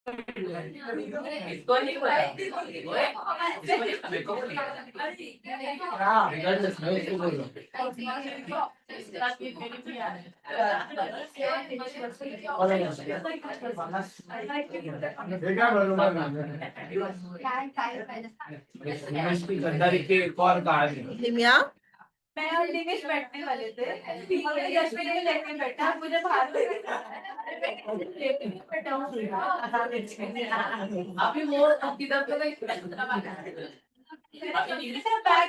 इसको नहीं बोला मेरे को निमिया मैं और निमिष बैठने वाले थे मगर यशवी ने लेके बैठा मुझे बाहर अभी वो किधर तो बैग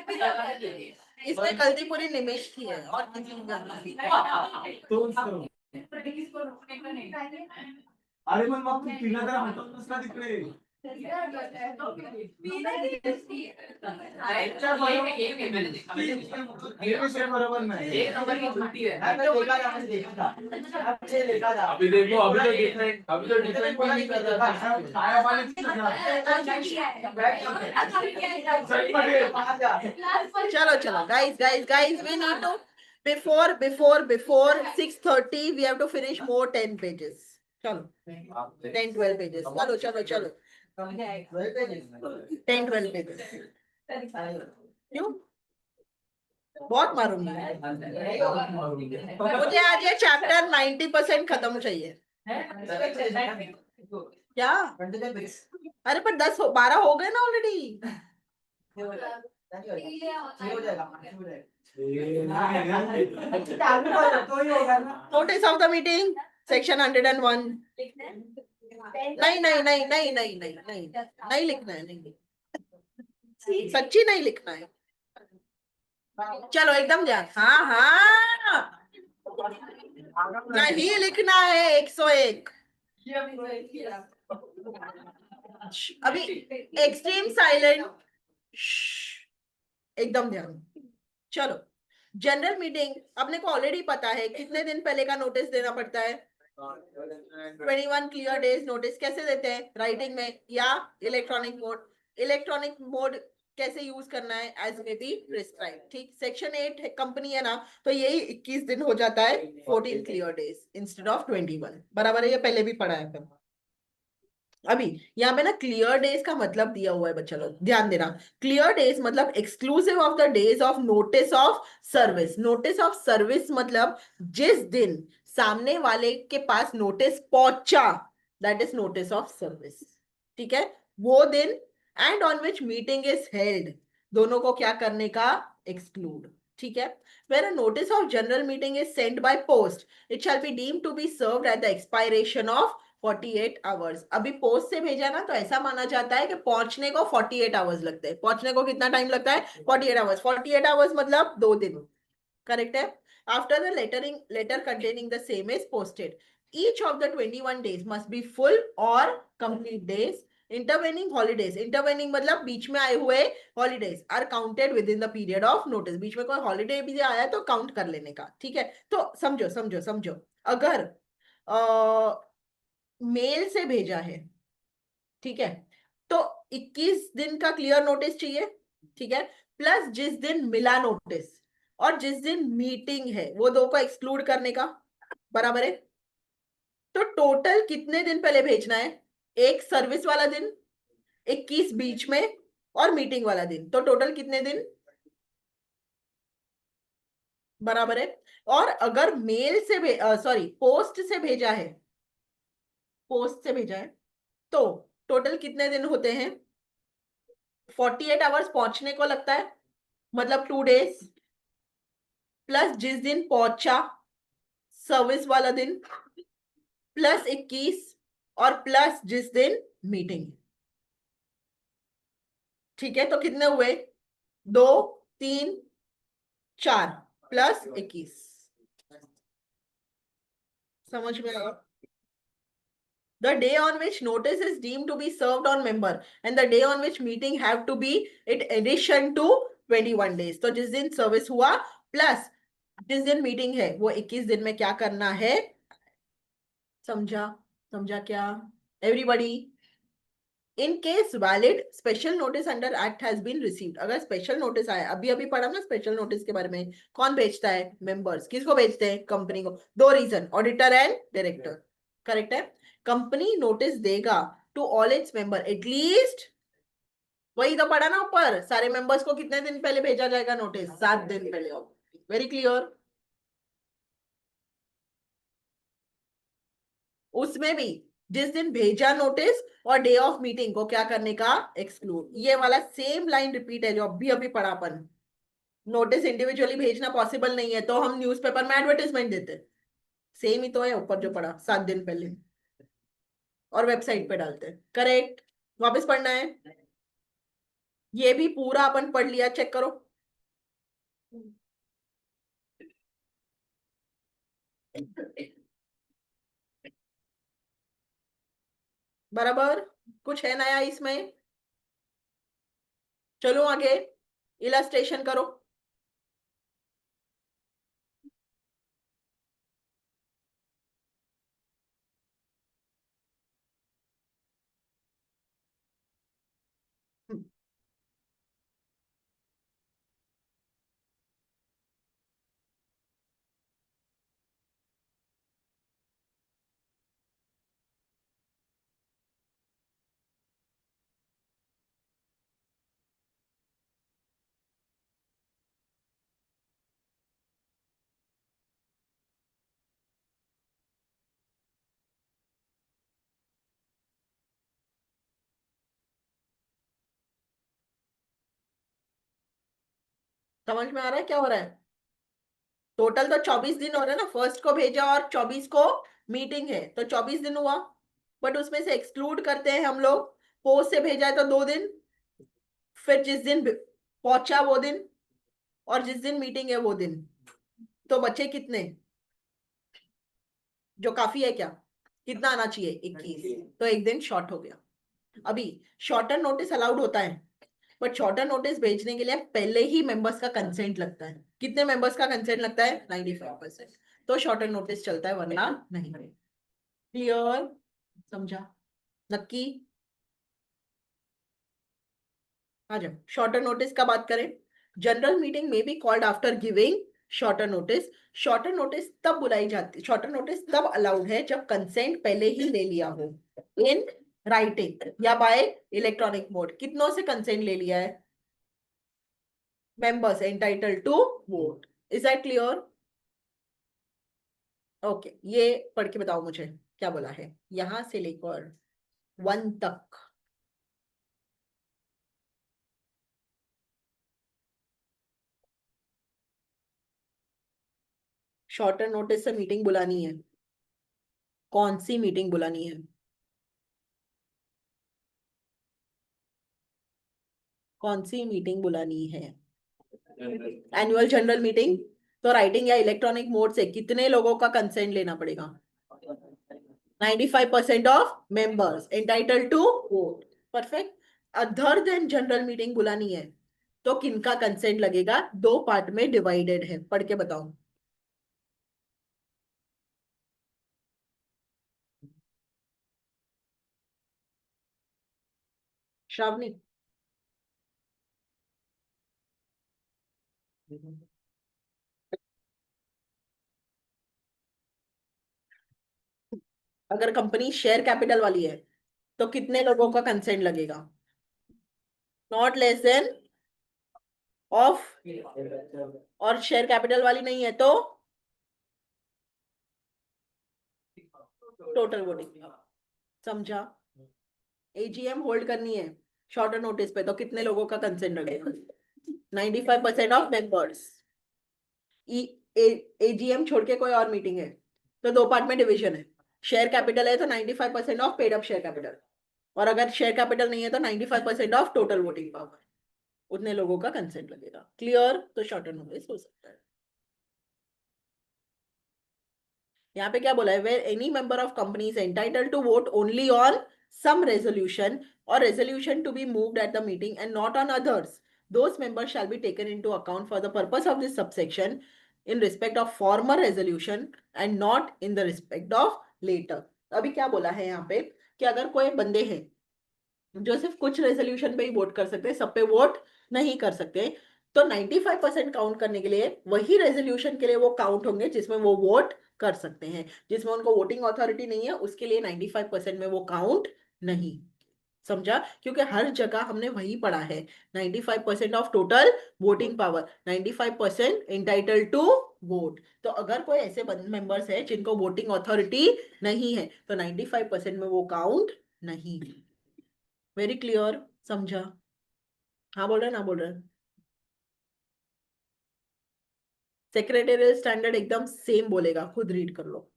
भी इसमें गलती पूरी निमिष की है और किसी की नहीं। अरे पण मग तू तिला जरा हटवतोस ना तिकडे बरोबर नाही एक नंबर की छुट्टी है अभी देखो अभी तो डिफरेंट भी नहीं कर रहा था छाया वाले चलो चलो guys we need to before 6:30 we have to finish more 10 pages चलो 10-12 pages चलो 10-12 pages क्यों बहुत मारूंगी मुझे आज ये चैप्टर 90% खत्म चाहिए क्या अरे पर 12 हो गए ना already notice of the meeting section 101 नहीं लिखना है नहीं सच्ची नहीं लिखना है चलो एकदम ध्यान हाँ नहीं लिखना है 101 अभी एक्सट्रीम साइलेंट एकदम ध्यान चलो जनरल मीटिंग अपने को ऑलरेडी पता है कितने दिन पहले का नोटिस देना पड़ता है 21 क्लियर डेज नोटिस कैसे देते हैं राइटिंग में या इलेक्ट्रॉनिक मोड कैसे यूज करना है एज मे बी प्रिस्क्राइब ठीक सेक्शन 8 कंपनी है ना तो यही 21 दिन हो जाता है 14 क्लियर डेज इंस्टेड ऑफ 21 बराबर है ये पहले भी पढ़ा है फिर अभी यहाँ पे ना क्लियर डेज का मतलब दिया हुआ है बच्चा लोग ध्यान देना क्लियर डेज मतलब exclusive of the days of notice of service मतलब जिस दिन सामने वाले के पास नोटिस पहुंचा that is notice of service ठीक है वो दिन and on which meeting is held दोनों को क्या करने का एक्सक्लूड ठीक है where a notice of general meeting is sent by post it shall be deemed to be served at the expiration of 48 hours अभी पोस्ट से भेजा ना तो ऐसा माना जाता है कि पहुंचने को 48 आवर्स लगते हैं पहुंचने को कितना टाइम लगता है 48 आवर्स मतलब 2 दिन करेक्ट है after the letter containing the same is posted each of the 21 days must be full or complete days intervening मतलब बीच में आए हुए holidays are counted within the period of notice बीच में कोई हॉलीडे भी आया तो काउंट कर लेने का ठीक है तो समझो अगर मेल से भेजा है ठीक है तो 21 दिन का क्लियर नोटिस चाहिए ठीक है प्लस जिस दिन मिला नोटिस और जिस दिन मीटिंग है वो दो को एक्सक्लूड करने का बराबर है तो टोटल कितने दिन पहले भेजना है एक सर्विस वाला दिन 21 बीच में और मीटिंग वाला दिन तो टोटल कितने दिन बराबर है और अगर मेल से पोस्ट से भेजा है तो टोटल कितने दिन होते हैं 48 आवर्स पहुंचने को लगता है मतलब 2 डेज प्लस जिस दिन पहुंचा सर्विस वाला दिन प्लस 21 और प्लस जिस दिन मीटिंग ठीक है तो कितने हुए 2 3 4 प्लस 21 समझ में आया the day on which notice is deemed to be served on member and the day on which meeting have to be in addition to 21 days तो जिस दिन सर्विस हुआ प्लस जिस दिन मीटिंग है वो 21 दिन में क्या करना है समझा क्या everybody in case valid special notice under act has been received, अगर स्पेशल नोटिस आया, अभी अभी पढ़ा ना स्पेशल नोटिस के बारे में, कौन भेजता है? मेंबर्स। किसको भेजते हैं? कंपनी को। दो reason, auditor and director, correct है। कंपनी नोटिस देगा to all its member at least, वही तो पढ़ा ना ऊपर, सारे मेंबर्स को कितने दिन पहले भेजा जाएगा नोटिस? 7 दिन पहले। Very clear. उसमें भी जिस दिन भेजा नोटिस और डे ऑफ मीटिंग को क्या करने का? एक्सक्लूड। ये वाला सेम लाइन रिपीट है जो अभी अभी पढ़ा अपन। नोटिस इंडिविजुअली भेजना पॉसिबल नहीं है तो हम न्यूज़पेपर में एडवर्टाइजमेंट देते। सेम ही तो है ऊपर जो पढ़ा 7 दिन पहले, और वेबसाइट पे डालते हैं। करेक्ट। वापस पढ़ना है। ये भी पूरा अपन पढ़ लिया, चेक करो। बराबर। कुछ है नया इसमें? चलो आगे, इलस्ट्रेशन करो। समझ में आ रहा है क्या हो रहा है? टोटल तो 24 दिन हो रहे हैं ना, फर्स्ट को भेजा और 24 को मीटिंग है तो 24 दिन हुआ। बट उसमें से एक्सक्लूड करते हैं हम लोग, पोस्ट से भेजा है तो 2 दिन, फिर जिस दिन पहुंचा वो दिन, और जिस दिन मीटिंग है वो दिन, तो बचे कितने? जो काफी है क्या? कितना आना चाहिए? 21, तो एक दिन शॉर्ट हो गया। अभी शॉर्टर नोटिस अलाउड होता है, बट शॉर्टर नोटिस भेजने के लिए पहले ही मेंबर्स का कंसेंट लगता है। कितने मेंबर्स का कंसेंट लगता है? 95%। तो शॉर्टर नोटिस चलता है, वरना नहीं। क्लियर? समझा? नक्की? आ जाओ, शॉर्टर नोटिस का बात करें। जनरल मीटिंग में be called after giving shorter notice. Shorter notice तब बुलाई जाती, शॉर्टर नोटिस तब अलाउड है जब कंसेंट पहले ही ले लिया हो, इन राइटिंग या बाय इलेक्ट्रॉनिक मोड। कितनों से कंसेंट ले लिया है? Members entitled to vote. Is that clear? Okay, ये पढ़ के बताओ मुझे क्या बोला है यहां से लेकर 1 तक। शॉर्टर नोटिस से मीटिंग बुलानी है, कौन सी मीटिंग बुलानी है? कौन सी मीटिंग बुलानी है? Annual general meeting. तो राइटिंग या इलेक्ट्रॉनिक मोड से कितने लोगों का कंसेंट लेना पड़ेगा? 95% of members entitled to vote. Perfect. Other than general meeting बुलानी है तो किनका कंसेंट लगेगा? 2 पार्ट में डिवाइडेड है, पढ़ के बताओ। श्रावणी? अगर कंपनी शेयर कैपिटल वाली है तो कितने लोगों का कंसेंट लगेगा? नॉट लेस देन ऑफ, और शेयर कैपिटल वाली नहीं है तो टोटल वोटिंग। समझा? एजीएम होल्ड करनी है शॉर्टर नोटिस पे तो कितने लोगों का कंसेंट लगेगा? 95% ऑफ मेंबर्स। एजीएम छोड़ के कोई और मीटिंग है तो 2 पार्ट में डिवीजन है। शेयर कैपिटल है तो 95% of paid up share capital, और अगर शेयर कैपिटल नहीं है तो 95% ऑफ टोटल वोटिंग पावर। उतने लोगों का कंसेंट लगेगा। क्लियर? तो शॉर्टर नोटिस हो सकता है। यहाँ पे क्या बोला है? Where any member of company is entitled to vote only on some resolution or resolution to be moved at the meeting and not on others, those members shall be taken into account for the purpose of this subsection in respect of former resolution and not in the respect of later. अभी क्या बोला है यहाँ पे कि अगर कोई बंदे हैं जो सिर्फ कुछ रेजोल्यूशन पे ही वोट कर सकते हैं, सब पे वोट नहीं कर सकते। तो 95% काउंट करने के लिए वही रेजोल्यूशन के लिए वो काउंट होंगे जिसमें वो वोट कर सकते हैं। जिसमें उनको वोटिंग अथॉरिटी नहीं है उसके लिए 95% में वो काउंट नहीं। समझा? क्योंकि हर जगह हमने वही पढ़ा है, 95% of total voting power, 95% entitle to vote. तो अगर कोई ऐसे मेंबर्स है जिनको वोटिंग अथॉरिटी नहीं है तो 95% में वो काउंट नहीं। Very clear? समझा? हाँ बोल रहे ना बोल रहे? सेक्रेटेरियल स्टैंडर्ड एकदम सेम बोलेगा, खुद रीड कर लो।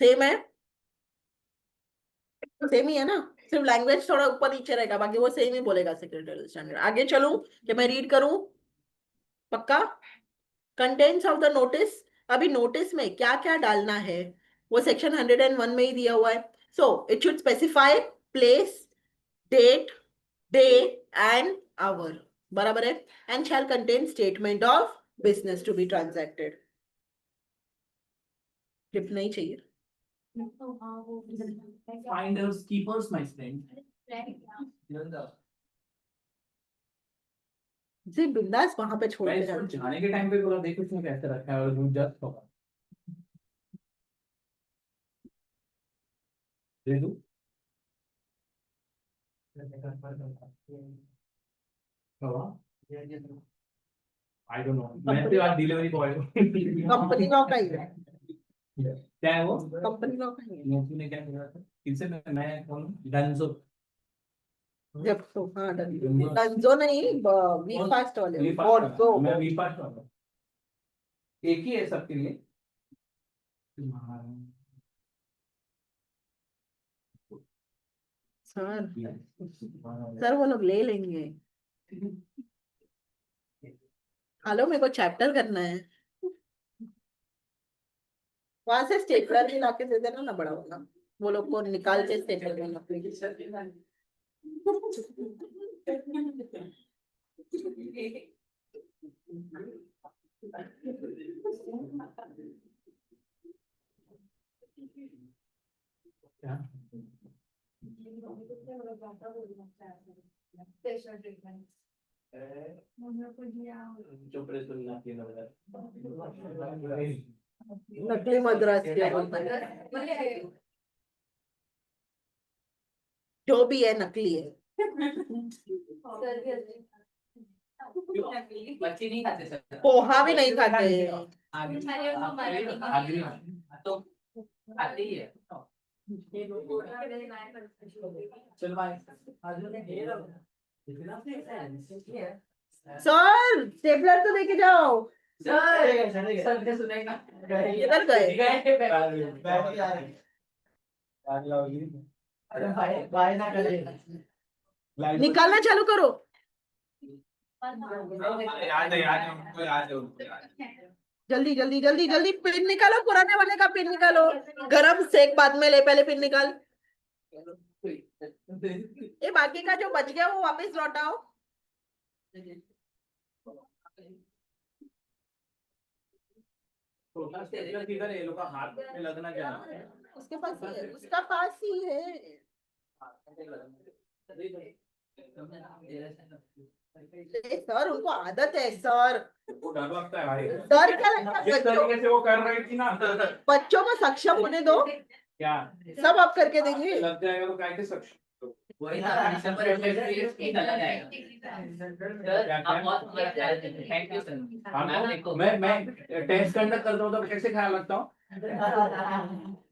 सेम है, सेम ही है ना, सिर्फ लैंग्वेज थोड़ा ऊपर नीचे रहेगा, बाकी वो सेम ही बोलेगा सेक्रेटरी स्टैंडर्ड। आगे चलूं कि मैं रीड करूं? पक्का? कंटेंट्स ऑफ द नोटिस, अभी नोटिस में क्या क्या डालना है वो सेक्शन 101 में ही दिया हुआ है। So it should specify place, date, day and hour, बराबर है, and shall contain statement of business to be transacted. Tip नहीं चाहिए? Finders, keepers, my friend. जी बिंदास वहां पे छोड़ मैं के इसको जाना। जाने के टाइम पे बोला देखो इसमें कैसे रखा है और जस्ट होगा दे दूं आई डोंट नो मैं तो आज डिलीवरी बॉय हूँ कंपनी लॉ का ही है, क्या है वो कंपनी लॉ का ही है। मोती ने क्या किया था इनसे मैं कौन हूँ डंजो जब तो हाँ डंजो नहीं, वी फास्ट वाले और दो मैं वी पास वाला एक ही है सबके लिए सर, सर वो लोग ले लेंगे। हेलो, मेरे को चैप्टर करना है। वहां से स्टेपलर भी लाके दे देना ना, बड़ा वाला, वो लोग को निकाल के स्टेपलर देना। नकली मद्रासी जो भी है नकली है। बच्चे नहीं खाते सर। पोहा भी नहीं खाते। तो खाते ही है। चल भाई सर स्टेपलर तो लेके जाओ। सर ने सुनेगा इधर गए। अरे भाई ना करे निकालना चालू करो। जल्दी जल्दी जल्दी जल्दी पिन निकालो, पुराने वाले का पिन निकालो। गरम सेक बाद में ले, पहले पिन निकाल। ये बाकी का जो बच गया वो वापस लौटाओ। किधर है ये लोग का हाथ में लगना क्या उसके पास ही है, उसका पास ही है। सर उनको आदत है सर। वो डर लगता है भाई डर क्या लगता है? जिस तरीके से वो कर रही थी ना बच्चों को सक्षम होने दो, क्या सब आप करके देंगे। लग जाएगा तो काय के सक्षम वही ना दिसंबर एडमिशन की चला जाएगा सर आप बहुत थैंक यू सर मैम देखो मैं टेस्ट कंडक्ट करता हूँ तो कैसे ख्याल रखता हूँ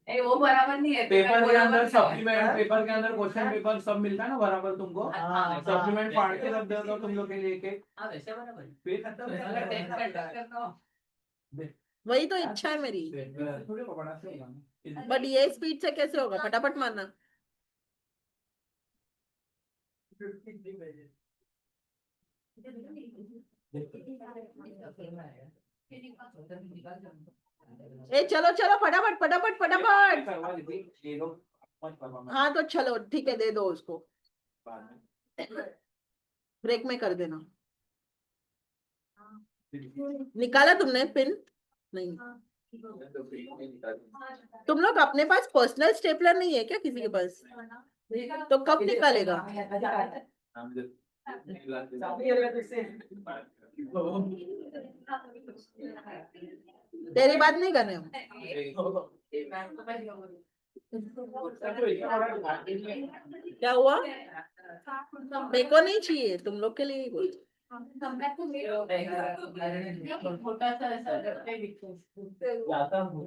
ए वो बराबर नहीं है पेपर के अंदर सप्लीमेंट पेपर के अंदर क्वेश्चन पेपर सब मिलता है ना बराबर तुमको सप्लीमेंट फाड़ के रख देता हूँ तुम लोग के लिए एक हाँ वैसे बराबर फिर अगर टेस्ट कंडक्ट करना हो वही तो इच्छा है मेरी, थोड़ी पकड़ा से होगा ना। बट ये स्पीड से कैसे होगा, फटाफट मारना। ए चलो चलो फटाफट फटाफट फटाफट। करवा दीजिए ये लोग मत करवाना हाँ तो चलो ठीक है, दे दो उसको, बाद में। ब्रेक में कर देना। निकाला तुमने पिन? नहीं। तुम लोग अपने पास पर्सनल स्टेपलर नहीं है क्या किसी के पास? तो कब निकालेगा? तेरी बात नहीं कर रहे हम। क्या हुआ? मेरे को नहीं चाहिए, तुम लोग के लिए ही बोल। छोटा सा ऐसा जाता हूँ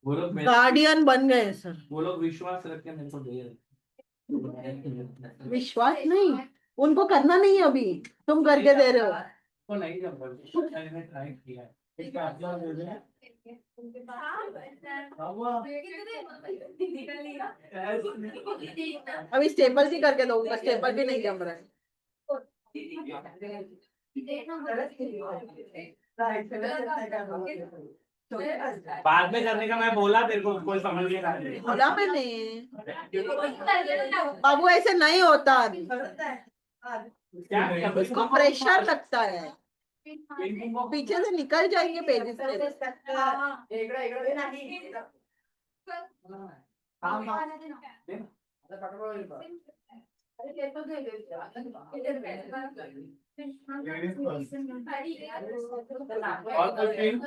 वो लोग गार्डियन बन गए सर। वो लोग विश्वास रख के मेरे को दे रहे। विश्वास नहीं, उनको करना नहीं है अभी, तुम करके दे रहे हो। वो नहीं जब मैंने ट्राई किया है इसका अगला दे दे अभी स्टेपल भी करके दो, उनका स्टेपल भी नहीं जम रहा है। बाद में करने का मैं बोला तेरे को कोई समझ नहीं रहा है। बोला मैंने, बाबू ऐसे नहीं होता, क्या उसको प्रेशर लगता है, पीछे से निकल जाएंगे पेजेस से। और कोई टीम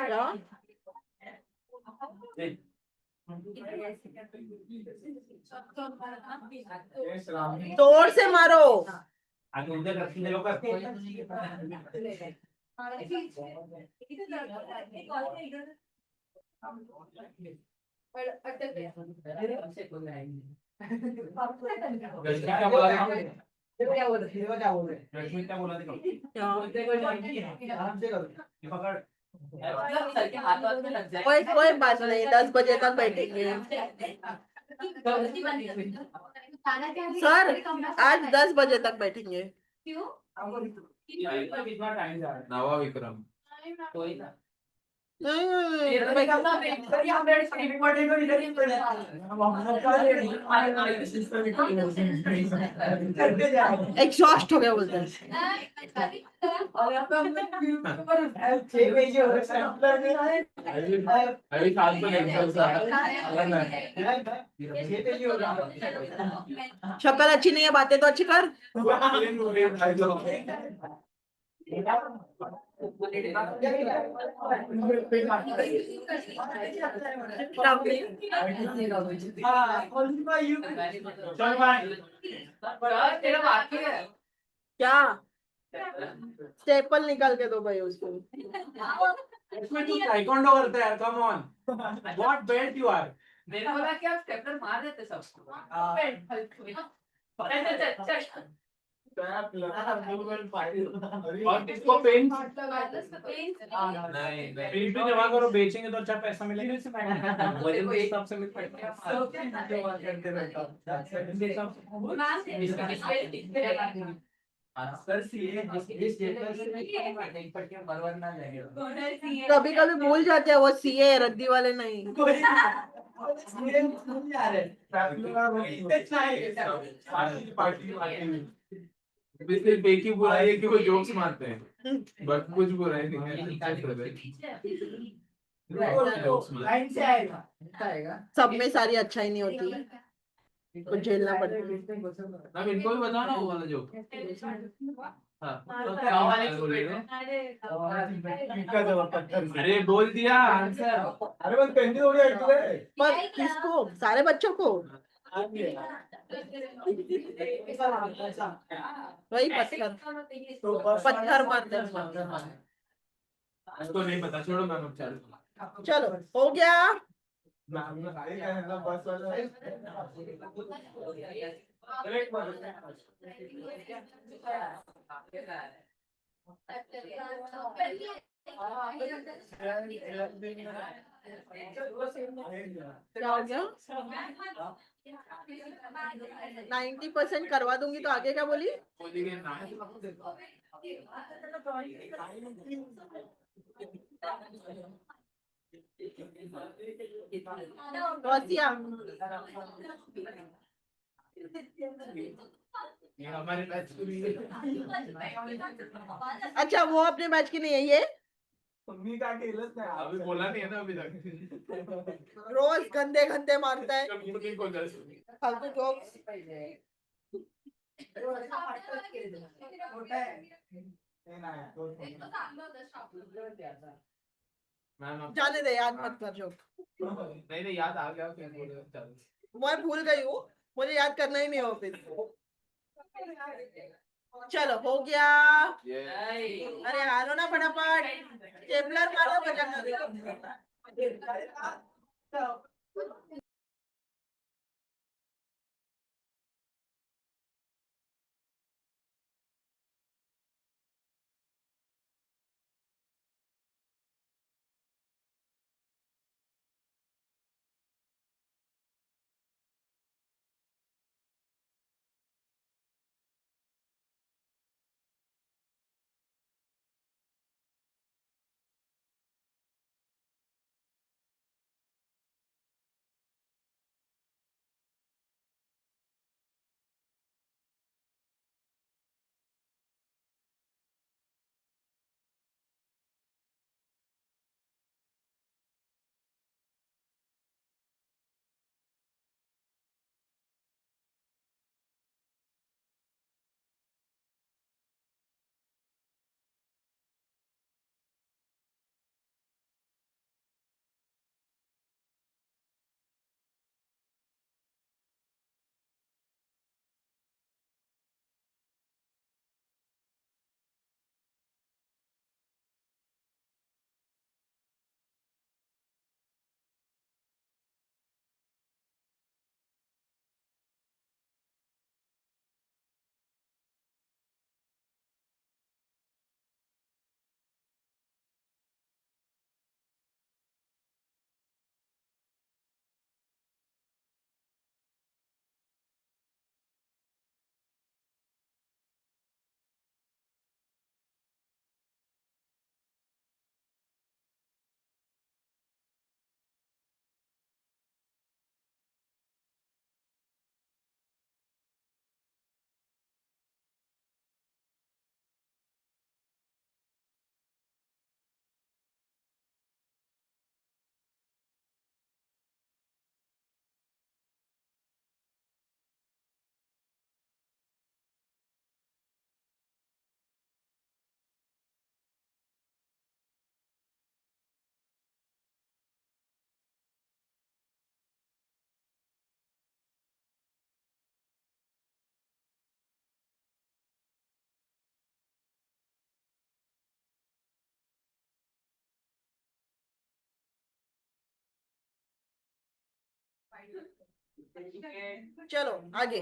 क्या? जोर से मारो। आगे उधर रखने लोग क्या बोला रश्मि क्या बोला देखो पकड़ कोई बात नहीं, 10 बजे तक बैठेंगे सर, आज 10 बजे तक बैठेंगे। कितना टाइम जा रहा है नवा विक्रम कोई ना एग्जॉस्ट हो गया बोलते हैं। अभी साल को एग्जाम शक्ल अच्छी नहीं है, बातें तो अच्छी कर। चल भाई तेरा बाकी है क्या? स्टेपल निकाल के दो भाई उसको। इसमें तू ताइक्वांडो करता है यार, come on what belt you are. मेरे को लगा कि आप स्टेपलर मार देते सबको और किसको पेन नहीं पेन भी जमा करो, बेचेंगे तो अच्छा पैसा मिलेगा। वजन के हिसाब से मिल कभी कभी भूल जाते हैं वो सीए रद्दी वाले नहीं। सिर्फ एक ही बुराई है कि वो जोक्स मारते हैं, बट कुछ बुराई नहीं है। लाइन से आएगा सब में सारी अच्छाई नहीं होती, कुछ झेलना पड़ता है। अब इनको भी बताओ ना वो वाला जोक। हाँ गाँव वाले को बोल रहे हो? अरे अरे बोल दिया आंसर। अरे पण त्यांची थोडी ऐकलंय. पर किसको? सारे बच्चों को? वही पत्थर, पत्थर मारते हैं। उसको नहीं पता, छोड़ो मैम अब चालू। चलो हो गया। क्या हो गया? 90% करवा दूंगी तो आगे क्या बोली? बोलिए ना। रसिया, ये हमारे बैच की भी अच्छा वो अपने बैच की नहीं है ये? मी काय केलंच नाही अभी बोला नहीं है ना अभी तक। रोज गंदे गंदे मारता है कंप्यूटर को दस। फालतू जोक्स। ते नाही तो मैम अब जाने दे, याद मत कर जोक। नहीं नहीं याद आ गया फिर बोलो चलो। मैं भूल गई हूँ, मुझे याद करना ही नहीं हो फिर। चलो हो गया। अरे हारो ना फटाफट, स्टेपलर मारो बटन। चलो आगे।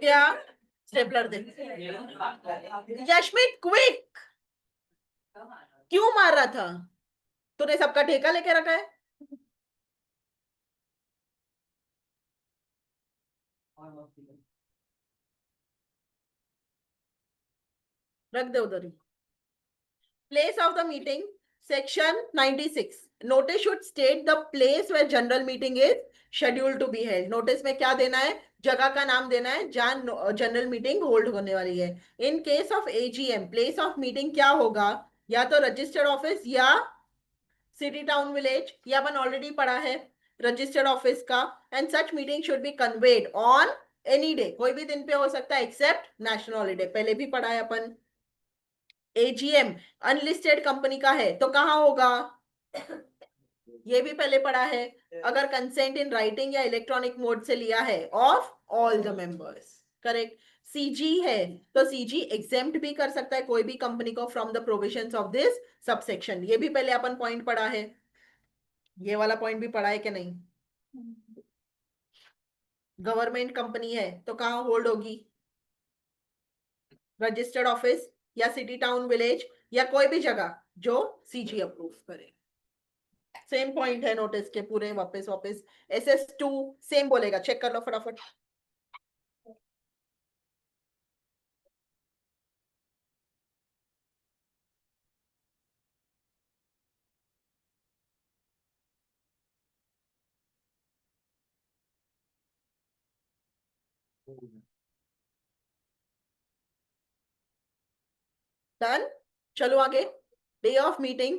क्या स्टेपलर दे। यशमीत क्विक, क्यों मार रहा था? तूने सबका ठेका लेके रखा है। रख दे उधर ही। Place of the meeting, section 96. Notice should state the place where general meeting is scheduled to be held. Notice में क्या देना है? जगह का नाम देना है जहाँ जनरल मीटिंग होल्ड होने वाली है। In case of AGM, place of meeting क्या होगा? या तो रजिस्टर्ड ऑफिस या सिटी टाउन विलेज, ये अपन ऑलरेडी पढ़ा है रजिस्टर्ड ऑफिस का। And such meeting should B conveyed on any day, कोई भी दिन पे हो सकता है एक्सेप्ट नेशनल हॉलीडे, पहले भी पढ़ा है अपन। AGM अनलिस्टेड कंपनी का है तो कहाँ होगा? ये भी पहले पढ़ा है। अगर कंसेंट इन राइटिंग या इलेक्ट्रॉनिक मोड से लिया है of all the members, correct. CG है तो CG एग्जेम्प्ट भी कर सकता है कोई भी कंपनी को from the provisions of this subsection, ये भी पहले अपन पॉइंट पढ़ा है। ये वाला पॉइंट भी पढ़ा है कि नहीं? गवर्नमेंट कंपनी है तो कहाँ होल्ड होगी? रजिस्टर्ड ऑफिस या सिटी टाउन विलेज या कोई भी जगह जो CG अप्रूव करे। सेम पॉइंट है नोटिस के पूरे, वापस वापस SS2 सेम बोलेगा, चेक कर लो फटाफट। डन, चलो आगे। Day of meeting,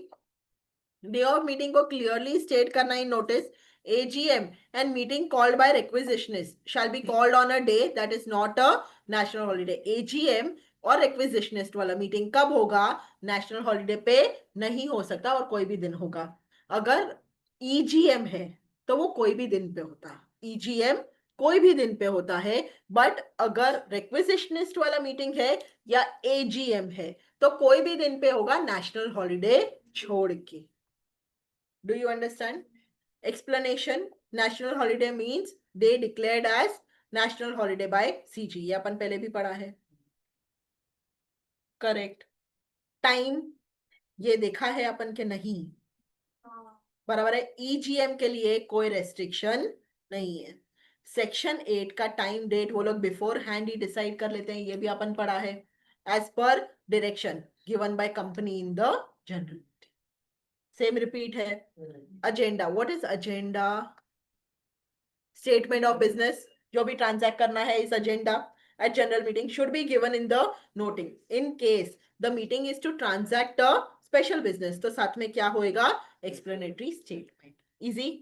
day of meeting को क्लियरली स्टेट करना इन notice. AGM and meeting called by requisitionist shall be called on a day that is not a national holiday. AGM और requisitionist वाला meeting कब होगा? National holiday पे नहीं हो सकता और कोई भी दिन होगा। अगर EGM है तो वो कोई भी दिन पे होता है, EGM कोई भी दिन पे होता है। बट अगर requisitionist वाला मीटिंग है या AGM है तो कोई भी दिन पे होगा नेशनल हॉलीडे छोड़ के। Do you understand? Explanation, national holiday means day declared as national holiday by CG, ये अपन पहले भी पढ़ा है, करेक्ट। टाइम ये देखा है अपन के नहीं, बराबर है। EGM के लिए कोई रेस्ट्रिक्शन नहीं है। सेक्शन 8 का टाइम डेट वो लोग बिफोर हैंड ही डिसाइड कर लेते हैं, ये भी अपन पढ़ा है। As per direction given by company in the general, same repeat है। Agenda, what is agenda? Statement of business, जो भी ट्रांजैक्ट करना है इस agenda at general meeting should be given in the noting. In case the meeting is to transact a special business तो साथ में क्या होएगा? Explanatory statement. इजी।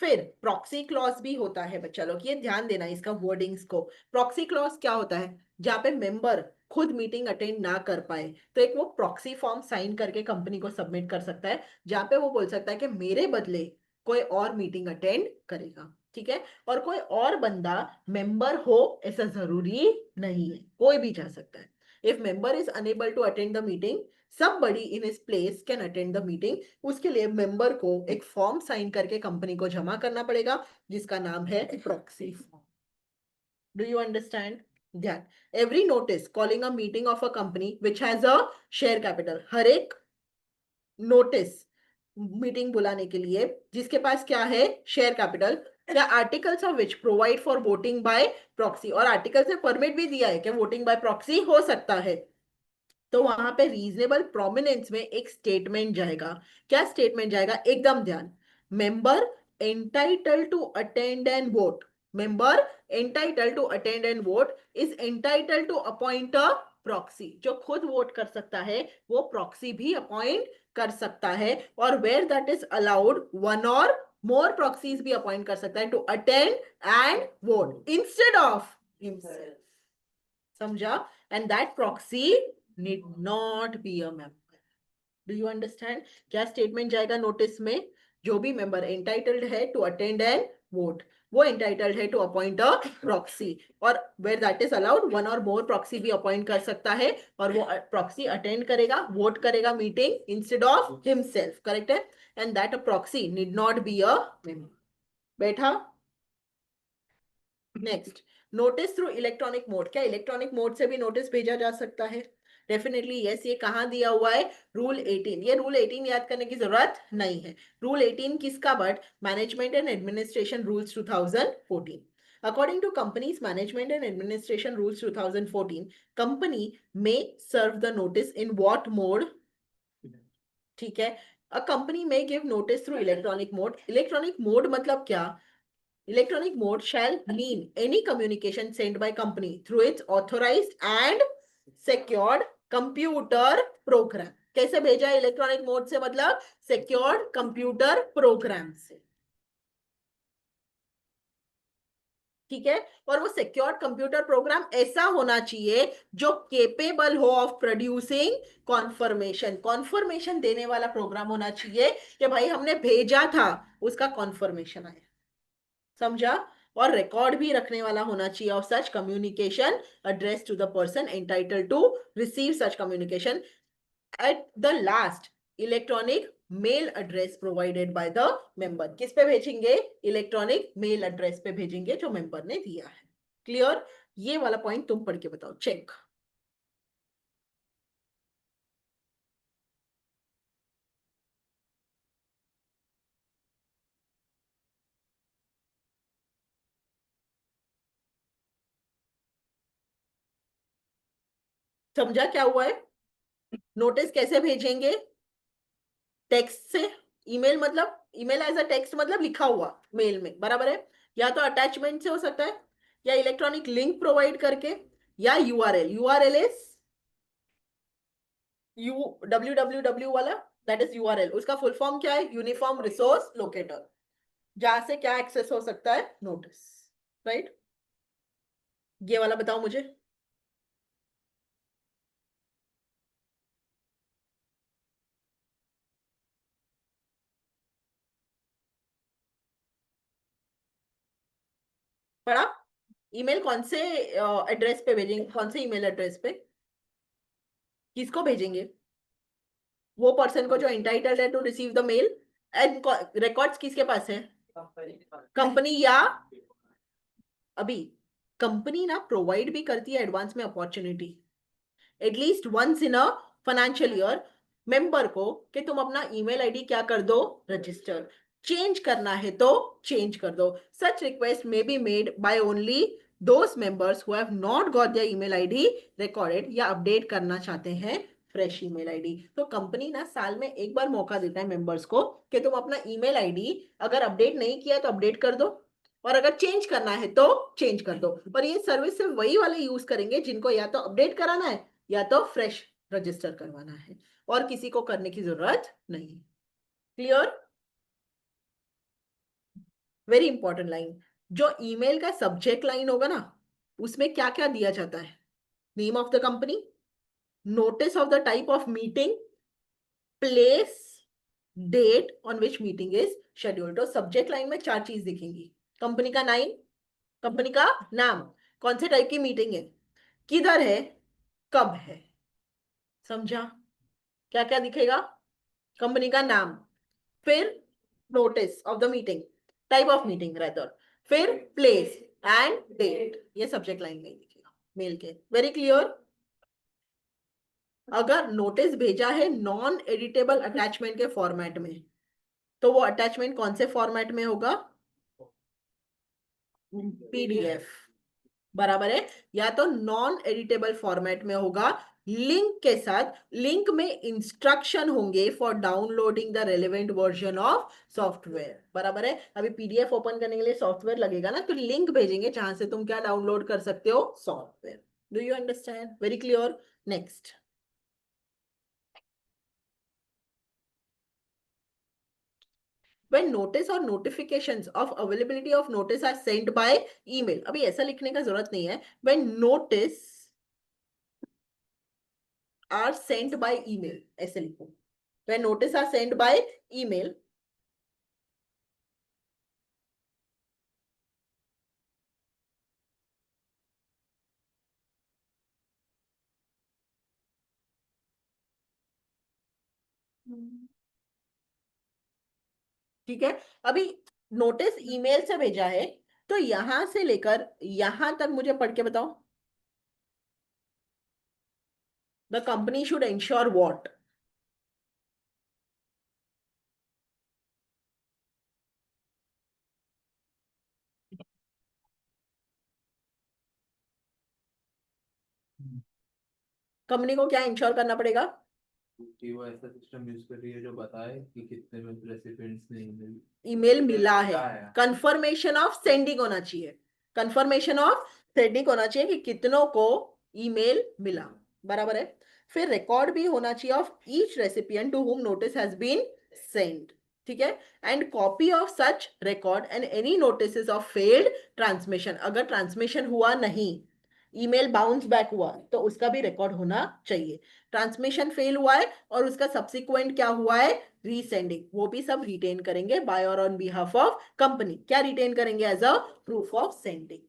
फिर प्रॉक्सी क्लॉज भी होता है बच्चा लोग, ये ध्यान देना इसका वर्डिंग्स को। प्रॉक्सी क्लॉज क्या होता है? जहाँ पे मेंबर खुद मीटिंग अटेंड ना कर पाए तो एक वो प्रॉक्सी फॉर्म साइन करके कंपनी को सबमिट कर सकता है, जहाँ पे वो बोल सकता है कि मेरे बदले कोई और मीटिंग अटेंड करेगा, ठीक है। और कोई और बंदा मेंबर हो ऐसा जरूरी नहीं है, कोई भी जा सकता है। If member is unable to attend the meeting, somebody in his place can attend the meeting, उसके लिए मेंबर को एक फॉर्म साइन करके कंपनी को जमा करना पड़ेगा जिसका नाम है proxy form. Do you understand? ध्यान, every notice calling a meeting of a company which has a share capital, हर एक नोटिस मीटिंग बुलाने के लिए जिसके पास क्या है? शेयर कैपिटल, या articles of which provide for voting bye proxy, और आर्टिकल्स में परमिट भी दिया है कि वोटिंग बाय प्रॉक्सी हो सकता है, तो वहां पे रीजनेबल प्रोमिनेंस में एक स्टेटमेंट जाएगा। क्या स्टेटमेंट जाएगा? एकदम ध्यान। Member entitled to attend and vote, member entitled to attend and vote is entitled to appoint a proxy, जो खुद वोट कर सकता है वो प्रॉक्सी भी अपॉइंट कर सकता है, और where that is allowed one or more proxies भी अपॉइंट कर सकता है to attend and vote instead of himself. समझा? And that proxy need not be a member. Do you understand? क्या स्टेटमेंट जाएगा नोटिस में? जो भी मेंबर एंटाइटल्ड है टू अटेंड एंड वोट, वो एंटाइटल्ड है टू अपॉइंट अ प्रॉक्सी, और where that is allowed one or more proxy भी अपॉइंट कर सकता है, और वो प्रॉक्सी अटेंड करेगा, वोट करेगा meeting instead of himself, correct है। And that a proxy need not be a member. बैठा? Next, notice through electronic mode, क्या इलेक्ट्रॉनिक मोड से भी नोटिस भेजा जा सकता है? Definitely yes. ये कहाँ दिया हुआ है? रूल 18। ये रूल 18 याद करने की जरूरत नहीं है। रूल 18 किसका? But management and administration rules 2014। According to company's management and administration rules 2014, company may serve the notice in what mode? ठीक है, a company may give notice through electronic mode. Electronic mode मतलब क्या? Electronic mode shall mean any communication sent by company through its authorized and secured computer program. कैसे भेजा है electronic mode से? मतलब secured computer program से, ठीक है। और वो सिक्योर्ड कंप्यूटर प्रोग्राम ऐसा होना चाहिए जो केपेबल हो ऑफ प्रोड्यूसिंग कॉन्फर्मेशन। कॉन्फर्मेशन देने वाला प्रोग्राम होना चाहिए कि भाई हमने भेजा था, उसका कॉन्फर्मेशन आया, समझा? और रिकॉर्ड भी रखने वाला होना चाहिए of such communication address to the person entitled to receive such communication at the last electronic mail address provided by the member. किस पे भेजेंगे? इलेक्ट्रॉनिक मेल एड्रेस पे भेजेंगे जो मेंबर ने दिया है। क्लियर? ये वाला पॉइंट तुम पढ़ के बताओ, चेक। समझा क्या हुआ है? नोटिस कैसे भेजेंगे? टेक्स्ट से। ईमेल मतलब, ईमेल एज अ टेक्स्ट मतलब लिखा हुआ मेल में, बराबर है? या तो अटैचमेंट से हो सकता है, या इलेक्ट्रॉनिक लिंक प्रोवाइड करके, या यूआरएल। यूआरएल इज www वाला, दैट इज यूआरएल। उसका फुल फॉर्म क्या है? यूनिफॉर्म रिसोर्स लोकेटर, जहां से क्या एक्सेस हो सकता है? Notice, right? ये वाला बताओ मुझे। पढ़ा? ईमेल कौन से एड्रेस पे भेजेंगे? कौन से ईमेल एड्रेस पे? किसको भेजेंगे? वो पर्सन को जो एंटाइटल्ड है to receive the mail. And records किसके पास है? कंपनी। या अभी कंपनी ना प्रोवाइड भी करती है एडवांस में opportunity, at least once in a financial year, member को कि तुम अपना ईमेल आईडी क्या कर दो? रजिस्टर। चेंज करना है तो चेंज कर दो। Such request may be made by only those members who have not got their email ID recorded, या अपडेट करना चाहते हैं फ्रेश ईमेल आईडी। तो कंपनी ना साल में एक बार मौका देता है मेंबर्स को कि तुम अपना ईमेल आईडी अगर अपडेट नहीं किया तो अपडेट कर दो, और अगर चेंज करना है तो चेंज कर दो। और ये सर्विस सिर्फ वही वाले यूज करेंगे जिनको या तो अपडेट कराना है या तो फ्रेश रजिस्टर करवाना है, और किसी को करने की जरूरत नहीं। क्लियर? वेरी इंपॉर्टेंट लाइन, जो ईमेल का सब्जेक्ट लाइन होगा ना, उसमें क्या क्या दिया जाता है? Name of the company, notice of the type of meeting, place, date on which meeting is scheduled. तो सब्जेक्ट लाइन में चार चीज दिखेंगी। कंपनी का नाम, कंपनी का नाम, कौन से टाइप की मीटिंग है, किधर है, कब है। समझा? क्या क्या दिखेगा? कंपनी का नाम, फिर notice of the meeting, type of meeting rather, फिर प्लेस एंड डेट। ये सब्जेक्ट लाइन में दिखेगा मेल के। Very clear? अगर नोटिस भेजा है नॉन एडिटेबल अटैचमेंट के फॉर्मेट में, तो वो अटैचमेंट कौन से फॉर्मेट में होगा? पीडीएफ, बराबर है? या तो नॉन एडिटेबल फॉर्मेट में होगा लिंक के साथ। लिंक में इंस्ट्रक्शन होंगे for downloading the relevant version of software, बराबर है? अभी पीडीएफ ओपन करने के लिए सॉफ्टवेयर लगेगा ना, तो लिंक भेजेंगे जहां से तुम क्या डाउनलोड कर सकते हो? Software. Do you understand? Very clear. Next, when notice or notifications of availability of notice are sent by email। अभी ऐसा लिखने का जरूरत नहीं है। when notice are sent by email, ऐसे लिखो। when notice are sent by email, ठीक है? अभी नोटिस ईमेल से भेजा है, तो यहां से लेकर यहां तक मुझे पढ़ के बताओ। The company should ensure what? Company को क्या इंश्योर करना पड़ेगा? कि वो ऐसा सिस्टम यूज कर रही है जो बताए कि कितने में रेसिपिएंट्स ने ईमेल मिला है, कंफर्मेशन ऑफ सेंडिंग होना चाहिए, कंफर्मेशन ऑफ सेंडिंग होना चाहिए कि कितनों को ईमेल मिला, बराबर है। फिर रिकॉर्ड भी होना चाहिए of each recipient to whom notice has been send, ठीक है, and copy of such record and any notice of failed transmission, अगर ट्रांसमिशन हुआ नहीं, ईमेल बाउंस बैक हुआ तो उसका भी रिकॉर्ड होना चाहिए। ट्रांसमिशन फेल हुआ है और उसका सब्सिक्वेंट क्या हुआ है, रीसेंडिंग, वो भी सब रिटेन करेंगे बाय और ऑन बिहाफ ऑफ कंपनी। क्या रिटेन करेंगे? As a proof of sending.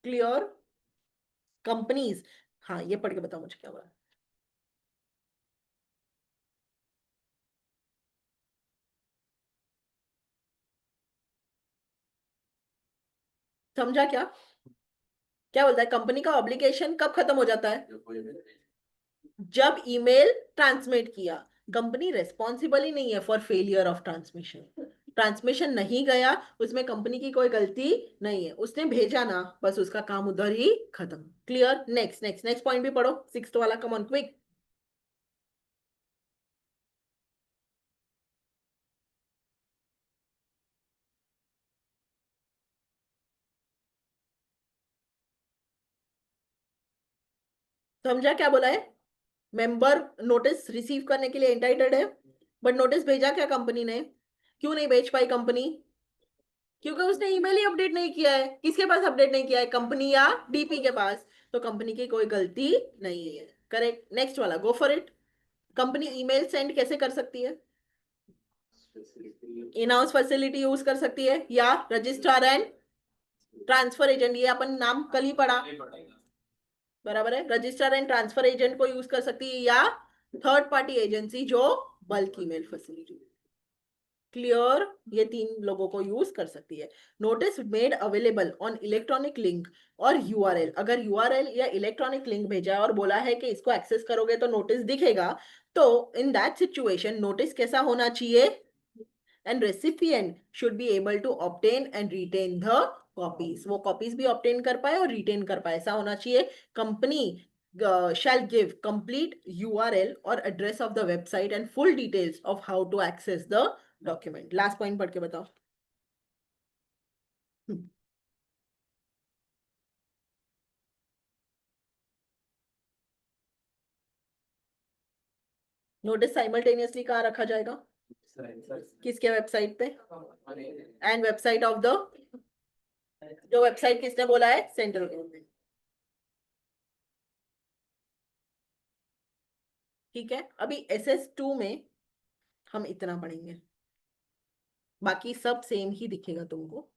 Clear? Companies, हाँ ये पढ़ के बताओ मुझे क्या हुआ। समझा क्या? क्या बोलता है, कंपनी का ऑब्लिगेशन कब खत्म हो जाता है? जब ईमेल ट्रांसमिट किया। कंपनी रेस्पॉन्सिबल ही नहीं है for failure of transmission, transmission नहीं गया उसमें कंपनी की कोई गलती नहीं है, उसने भेजा ना, बस उसका काम उधर ही खत्म। Clear? Next next next point भी पढ़ो, सिक्स्थ वाला, कम ऑन क्विक। समझा क्या बोला है? मेंबर नोटिस रिसीव करने के लिए एंटाइटेड है, बट नोटिस भेजा क्या कंपनी ने? क्यों नहीं भेज पाई कंपनी? क्योंकि उसने ईमेल ही अपडेट नहीं किया है। किसके पास अपडेट नहीं किया है, कंपनी या डीपी के पास? तो कंपनी की कोई गलती नहीं है। करेक्ट। नेक्स्ट वाला, go for it. Company email send कैसे कर सकती है? इन हाउस फैसिलिटी यूज कर सकती है, या रजिस्ट्रार एंड ट्रांसफर एजेंट, ये अपन नाम कल ही पढ़ा, बराबर है। रजिस्ट्रार एंड ट्रांसफर एजेंट को यूज कर सकती है, या थर्ड पार्टी एजेंसी जो बल्क ईमेल फैसिलिटी। क्लियर? ये तीन लोगों को यूज कर सकती है। Notice made available on electronic link और यूआरएल, अगर यूआरएल या इलेक्ट्रॉनिक लिंक भेजा है और बोला है कि इसको एक्सेस करोगे तो नोटिस दिखेगा, तो इन दैट सिचुएशन नोटिस कैसा होना चाहिए? And recipient should be able to obtain and retain the copies, वो कॉपीज भी ऑब्टेन कर पाए और रिटेन कर पाए, ऐसा होना चाहिए। Company shall give complete URL or address of the website and full details of how to access the document. Last point पढ़ के बताओ। नोटिस साइमल्टेनियसली कहाँ रखा जाएगा? किसके वेबसाइट पे? एंड वेबसाइट ऑफ द, जो वेबसाइट किसने बोला है? Central government. ठीक है, अभी SS2 में हम इतना पढ़ेंगे, बाकी सब सेम ही दिखेगा तुमको,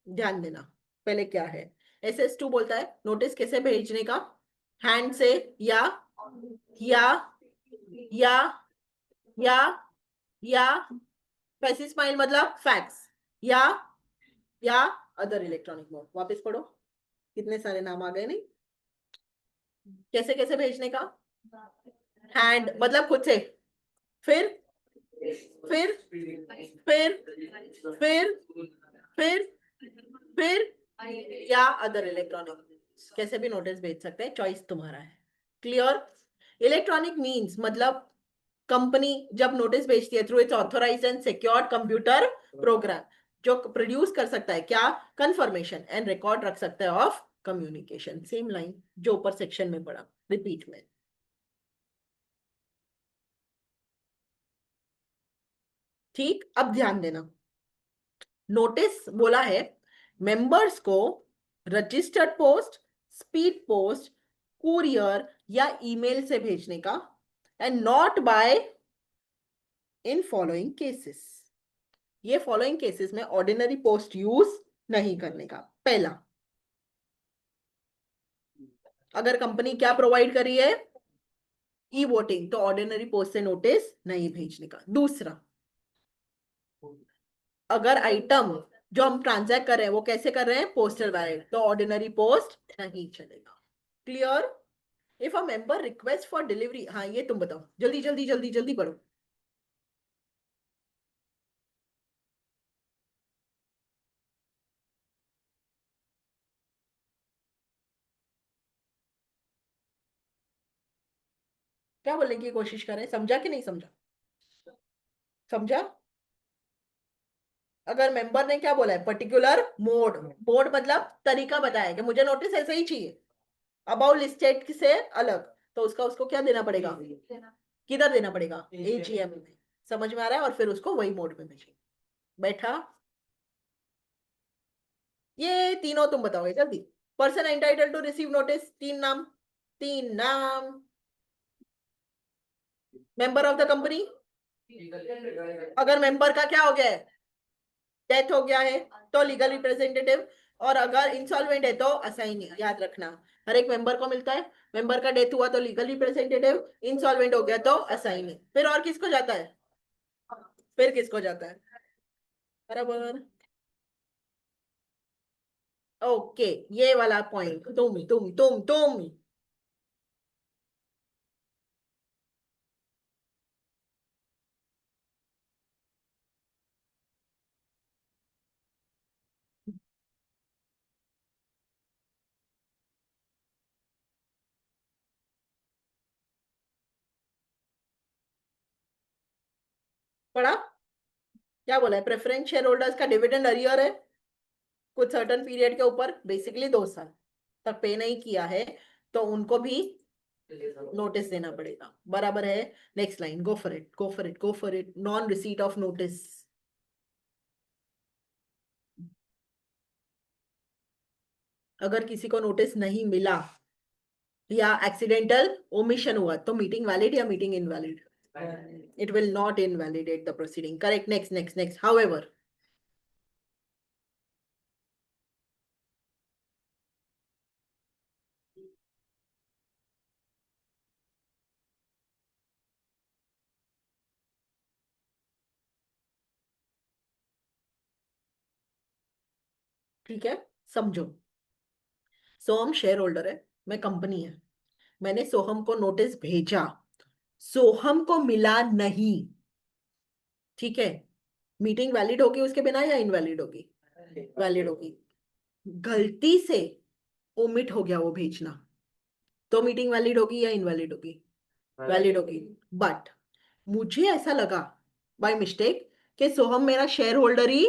ध्यान देना। पहले क्या है, SS2 बोलता है नोटिस कैसे भेजने का, हैंड से या या या या या पैसिव स्माइल मतलब फैक्स, या अदर इलेक्ट्रॉनिक मोड। वापस पढ़ो, कितने सारे नाम आ गए नहीं। कैसे कैसे भेजने का, हैंड मतलब खुद से, फिर फिर फिर फिर फिर फिर या अदर इलेक्ट्रॉनिक, कैसे भी नोटिस भेज सकते हैं, चॉइस तुम्हारा है। क्लियर? इलेक्ट्रॉनिक मीन्स मतलब कंपनी जब नोटिस भेजती है through its authorised and secured computer program, जो प्रोड्यूस कर सकता है क्या, कंफर्मेशन एंड रिकॉर्ड रख सकता है ऑफ कम्युनिकेशन। सेम लाइन जो ऊपर सेक्शन में पढ़ा, रिपीट में। ठीक, अब ध्यान देना, नोटिस बोला है मेंबर्स को registered post, speed post, courier या ईमेल से भेजने का, and not by in following cases, ये फॉलोइंग केसेस में ऑर्डिनरी पोस्ट यूज नहीं करने का। पहला, अगर कंपनी क्या प्रोवाइड करी है, ई वोटिंग, तो ऑर्डिनरी पोस्ट से नोटिस नहीं भेजने का। दूसरा, अगर आइटम जो हम ट्रांजैक्ट कर रहे हैं वो कैसे कर रहे हैं, पोस्टल बैलेट, तो ऑर्डिनरी पोस्ट नहीं चलेगा। Clear? If a member request for delivery, हाँ ये तुम बताओ, जल्दी जल्दी जल्दी जल्दी पढ़ो। क्या बोलने की कोशिश करें, समझा कि नहीं समझा? समझा? अगर मेंबर ने क्या बोला है, पर्टिकुलर मोड, मोड मतलब तरीका बताया कि मुझे नोटिस ऐसे ही चाहिए, अबाउट लिस्टेड से अलग, तो उसका उसको क्या देना पड़ेगा, किधर देना पड़ेगा, एजीएम में। समझ में आ रहा है? और फिर उसको वही मोड में भेजेंगे। बैठा? ये तीनों तुम बताओगे जल्दी। Person entitle to receive notice, तीन नाम, तीन नाम। मेंबर ऑफ द कंपनी, अगर मेंबर का क्या हो गया है, डेथ हो गया है, तो लीगल रिप्रेजेंटेटिव। और अगर इंसॉल्वेंट है तो असाइनी, याद रखना, हर एक मेंबर को मिलता है। मेंबर का डेथ हुआ तो लीगल रिप्रेजेंटेटिव, इंसॉल्वेंट हो गया तो असाइनी। फिर और किसको जाता है, फिर किसको जाता है, बराबर? ओके, ये वाला पॉइंट तुम पढ़ा? क्या बोला है, प्रेफरेंस शेयर होल्डर्स का डिविडेंड अरियर है कुछ सर्टन पीरियड के ऊपर, बेसिकली 2 साल तक पे नहीं किया है, तो उनको भी नोटिस देना पड़ेगा, बराबर है? Next line, go for it, go for it, go for it. Non receipt of notice, अगर किसी को नोटिस नहीं मिला या एक्सीडेंटल ओमिशन हुआ तो मीटिंग वैलिड या meeting invalid? It will not invalidate the proceeding, correct. Next next next, however. ठीक है, समझो। सोहम शेयर होल्डर है, मैं कंपनी है, मैंने सोहम को नोटिस भेजा, सोहम को मिला नहीं, ठीक है, मीटिंग वैलिड होगी उसके बिना या इनवैलिड होगी? वैलिड होगी। गलती से ओमिट हो गया वो भेजना, तो मीटिंग वैलिड होगी या इनवैलिड होगी? वैलिड होगी। बट मुझे ऐसा लगा बाय मिस्टेक कि सोहम मेरा शेयर होल्डर ही,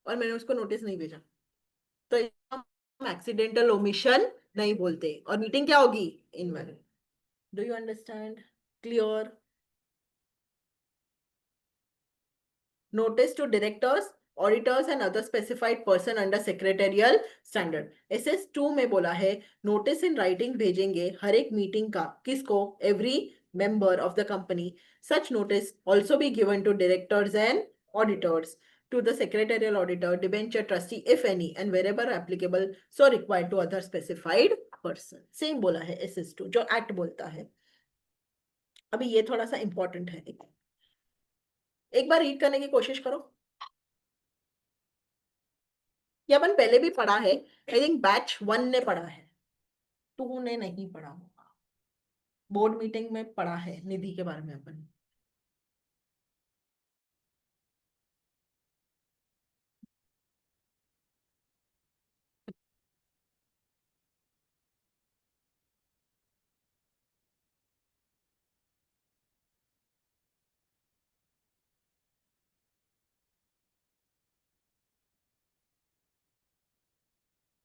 और मैंने उसको नोटिस नहीं भेजा, तो हम एक्सीडेंटल ओमिशन नहीं बोलते, और मीटिंग क्या होगी, invalid. Do you understand? Clear? Notice to directors, auditors and other specified person under secretarial standard. SS2 में बोला है नोटिस इन राइटिंग भेजेंगे हर एक मीटिंग का, किसको, every member of the company. Such notice also be given to directors and auditors, to the secretarial auditor, debenture trustee if any, and wherever applicable so required to other specified person. Same बोला है SS2 जो act बोलता है। अभी ये थोड़ा सा important है, एक बार रीड करने की कोशिश करो। ये अपन पहले भी पढ़ा है, आई थिंक बैच 1 ने पढ़ा है, 2 ने नहीं पढ़ा होगा। बोर्ड मीटिंग में पढ़ा है निधि के बारे में अपन।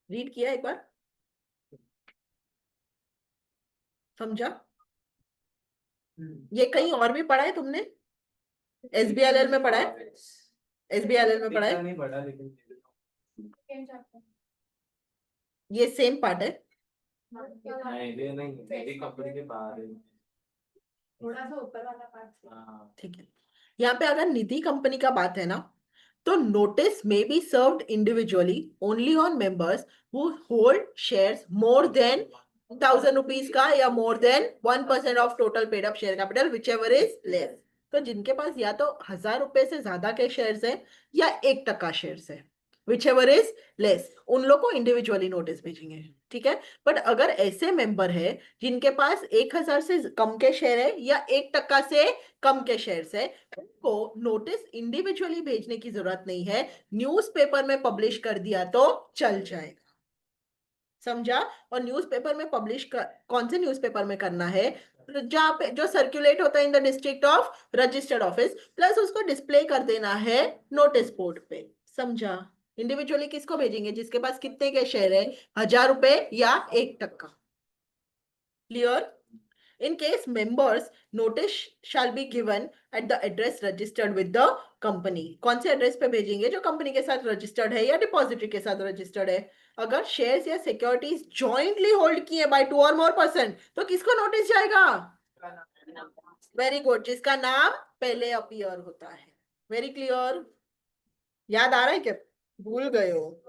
रीड किया एक बार, समझा? ये कहीं और भी पढ़ा है तुमने? SBLL में पढ़ा है? SBLL में पढ़ा है? नहीं पढ़ा लेकिन ये सेम पार्ट है। नहीं ये नहीं, मेरी कंपनी के बाहर है। थोड़ा सा ऊपर वाला पार्ट। हाँ ठीक है, यहाँ पे अगर निधि कंपनी का बात है ना, तो notice may be served individually only on members who hold shares more than 1,000 rupees का, या मोर than 1% of total paid up share capital which ever is less. तो जिनके पास या तो 1,000 रुपए से ज्यादा के शेयर्स है या 1% शेयर्स है, विच एवर इज लेस, उन लोग को इंडिविजुअली नोटिस भेजेंगे, ठीक है। बट अगर ऐसे मेंबर है जिनके पास 1,000 से कम के शेयर है या 1% से कम के शेयर्स है, उनको नोटिस इंडिविजुअली भेजने की जरूरत नहीं है, न्यूज़पेपर में पब्लिश कर दिया तो चल जाएगा। समझा? और न्यूज़पेपर में कौन से न्यूज़पेपर में करना है? जहाँ पे जो सर्कुलेट होता है in the district of registered office, plus उसको डिस्प्ले कर देना है नोटिस बोर्ड पे। समझा? इंडिविजुअली किसको भेजेंगे? जिसके पास कितने के शेयर है, 1000 रुपए या 1 टक्का। Clear? In case members, notice shall be given at the address registered with the company. कौन से एड्रेस पे भेजेंगे? जो कंपनी के साथ रजिस्टर्ड है या डिपॉजिटरी के साथ रजिस्टर्ड है। अगर शेयर्स या सिक्योरिटीज जॉइंटली होल्ड किए बाय 2 or more पर्सन, तो किसको नोटिस जाएगा? वेरी गुड, जिसका नाम पहले अपीयर होता है। Very clear? याद आ रहा है क्या? भूल गए हो?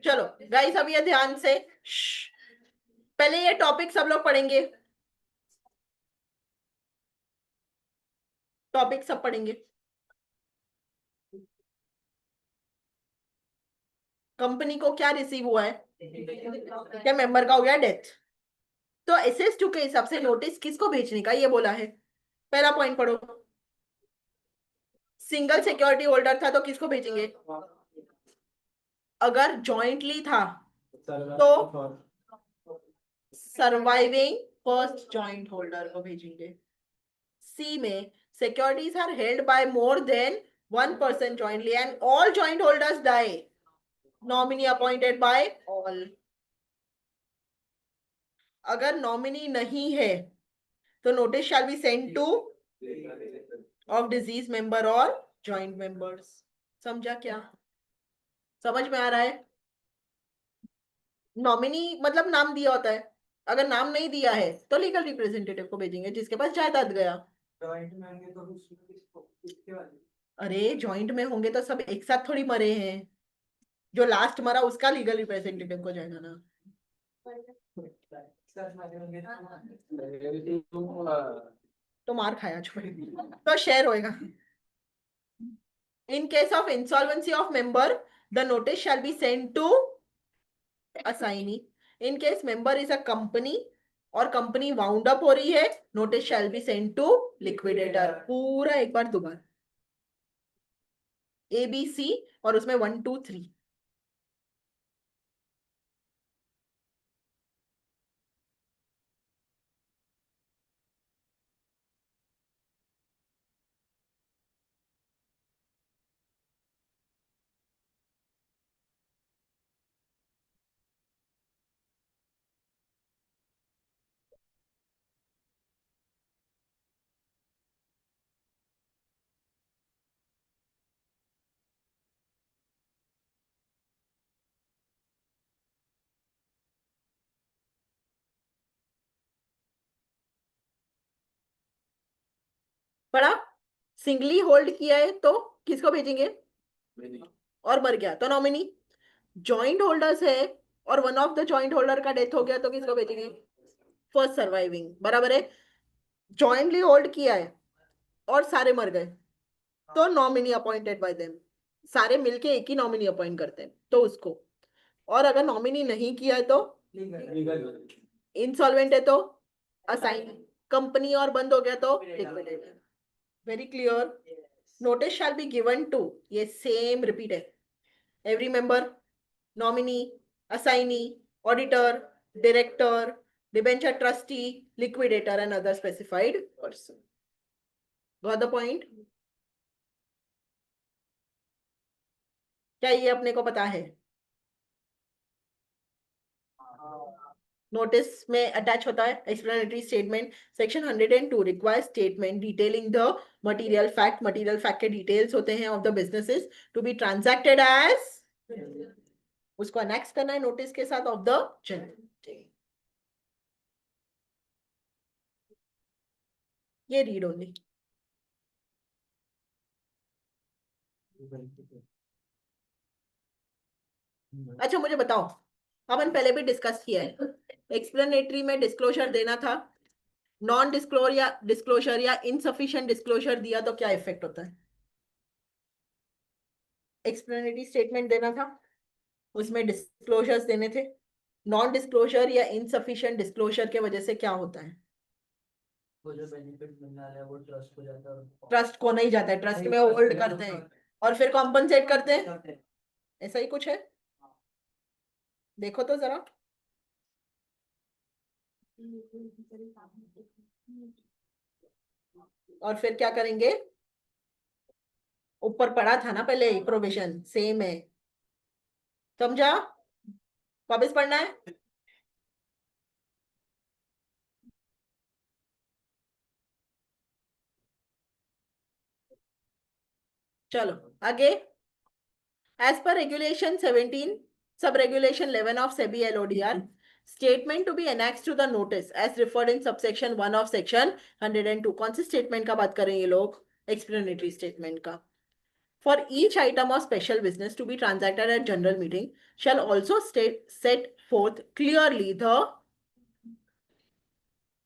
चलो गाइस, अब ये ध्यान से पहले ये टॉपिक सब लोग पढ़ेंगे। टॉपिक सब पढ़ेंगे। कंपनी को क्या रिसीव हुआ है? क्या मेंबर का हो गया डेथ? तो SS2 के हिसाब से नोटिस किसको भेजने का ये बोला है। पहला पॉइंट पढ़ो। सिंगल सिक्योरिटी होल्डर था तो किसको भेजेंगे? अगर जॉइंटली था तो सर्वाइविंग फर्स्ट जॉइंट होल्डर को भेजेंगे। सी में securities are held by more than 1 person jointly and all joint holders die, nominee appointed by all. अगर नॉमिनी नहीं है तो notice shall be send two of disease member और joint members. समझा क्या? समझ में आ रहा है? नॉमिनी मतलब नाम दिया होता है, अगर नाम नहीं दिया है तो लीगल रिप्रेजेंटेटिव को भेजेंगे जिसके पास जायदाद गया। जॉइंट में होंगे तो किसके वाले? अरे जॉइंट में होंगे तो सब एक साथ थोड़ी मरे हैं, जो लास्ट मरा उसका लीगल रिप्रेजेंटेटिव को जाएगा ना। तो मार खाया छोड़ तो शेयर होएगा। In case of insolvency of member, the notice shall be sent to assignee. In case member is a company और कंपनी वाउंड अप हो रही है, notice shall be send to liquidator. पूरा एक बार दोबारा ABC और उसमें 1 2 3। पढ़ा? सिंगली होल्ड किया है तो किसको भेजेंगे? और मर गया तो नॉमिनी। जॉइंट होल्डर्स है और one of the joint holder का डेथ हो गया तो किसको भेजेंगे? First surviving. बराबर है? जॉइंटली होल्ड किया है और सारे मर गए तो नॉमिनी अपॉइंटेड बाय देम। सारे मिलके एक ही नॉमिनी अपॉइंट करते हैं तो उसको। और अगर नॉमिनी नहीं किया है तो लीगल। इंसॉल्वेंट है तो असाइन। कंपनी और बंद हो गया तो liquidator. Very clear? Notice shall be given to, ये सेम रिपीट है, every member, nominee, assignee, auditor, director, debenture trustee, liquidator and other specified person. Got the point? क्या ये अपने को पता है? नोटिस में अटैच होता है explanatory statement. Section 102 requires statement detailing the material fact. Material fact के डिटेल्स होते हैं of the businesses to be transacted as, उसको अनेक्स करना है नोटिस के साथ ऑफ द जनरल। ये रीड ओनली। अच्छा मुझे बताओ, अपन पहले भी डिस्कस किया है, एक्सप्लेनेटरी में डिस्क्लोजर देना था नॉन डिस्क्लोजर या इनसफिशिएंट डिस्क्लोजर दिया तो क्या इफेक्ट होता है? एक्सप्लेनेटरी स्टेटमेंट देना था, उसमें डिस्क्लोजर्स देने थे। नॉन डिस्क्लोजर या इनसफिशिएंट डिस्क्लोजर के वजह से क्या होता है? वो जो बेनिफिट मिलने वाला है वो ट्रस्ट हो जाता है। ट्रस्ट को नहीं जाता है, ट्रस्ट में होल्ड करते हैं और फिर कॉम्पनसेट करते हैं, ऐसा ही कुछ है। देखो तो जरा। और फिर क्या करेंगे? ऊपर पढ़ा था ना पहले, प्रोविजन सेम है, समझा? वापस पढ़ना है? चलो आगे। As per Regulation 17, Sub-Regulation 11 of SEBI LODR, statement to be annexed to the notice as referred in subsection 1 of section 102. कौन सी statement का बात कर रहे हैं ये लोग? Explanatory statement का. For each item of special business to be transacted at general meeting shall also set forth clearly to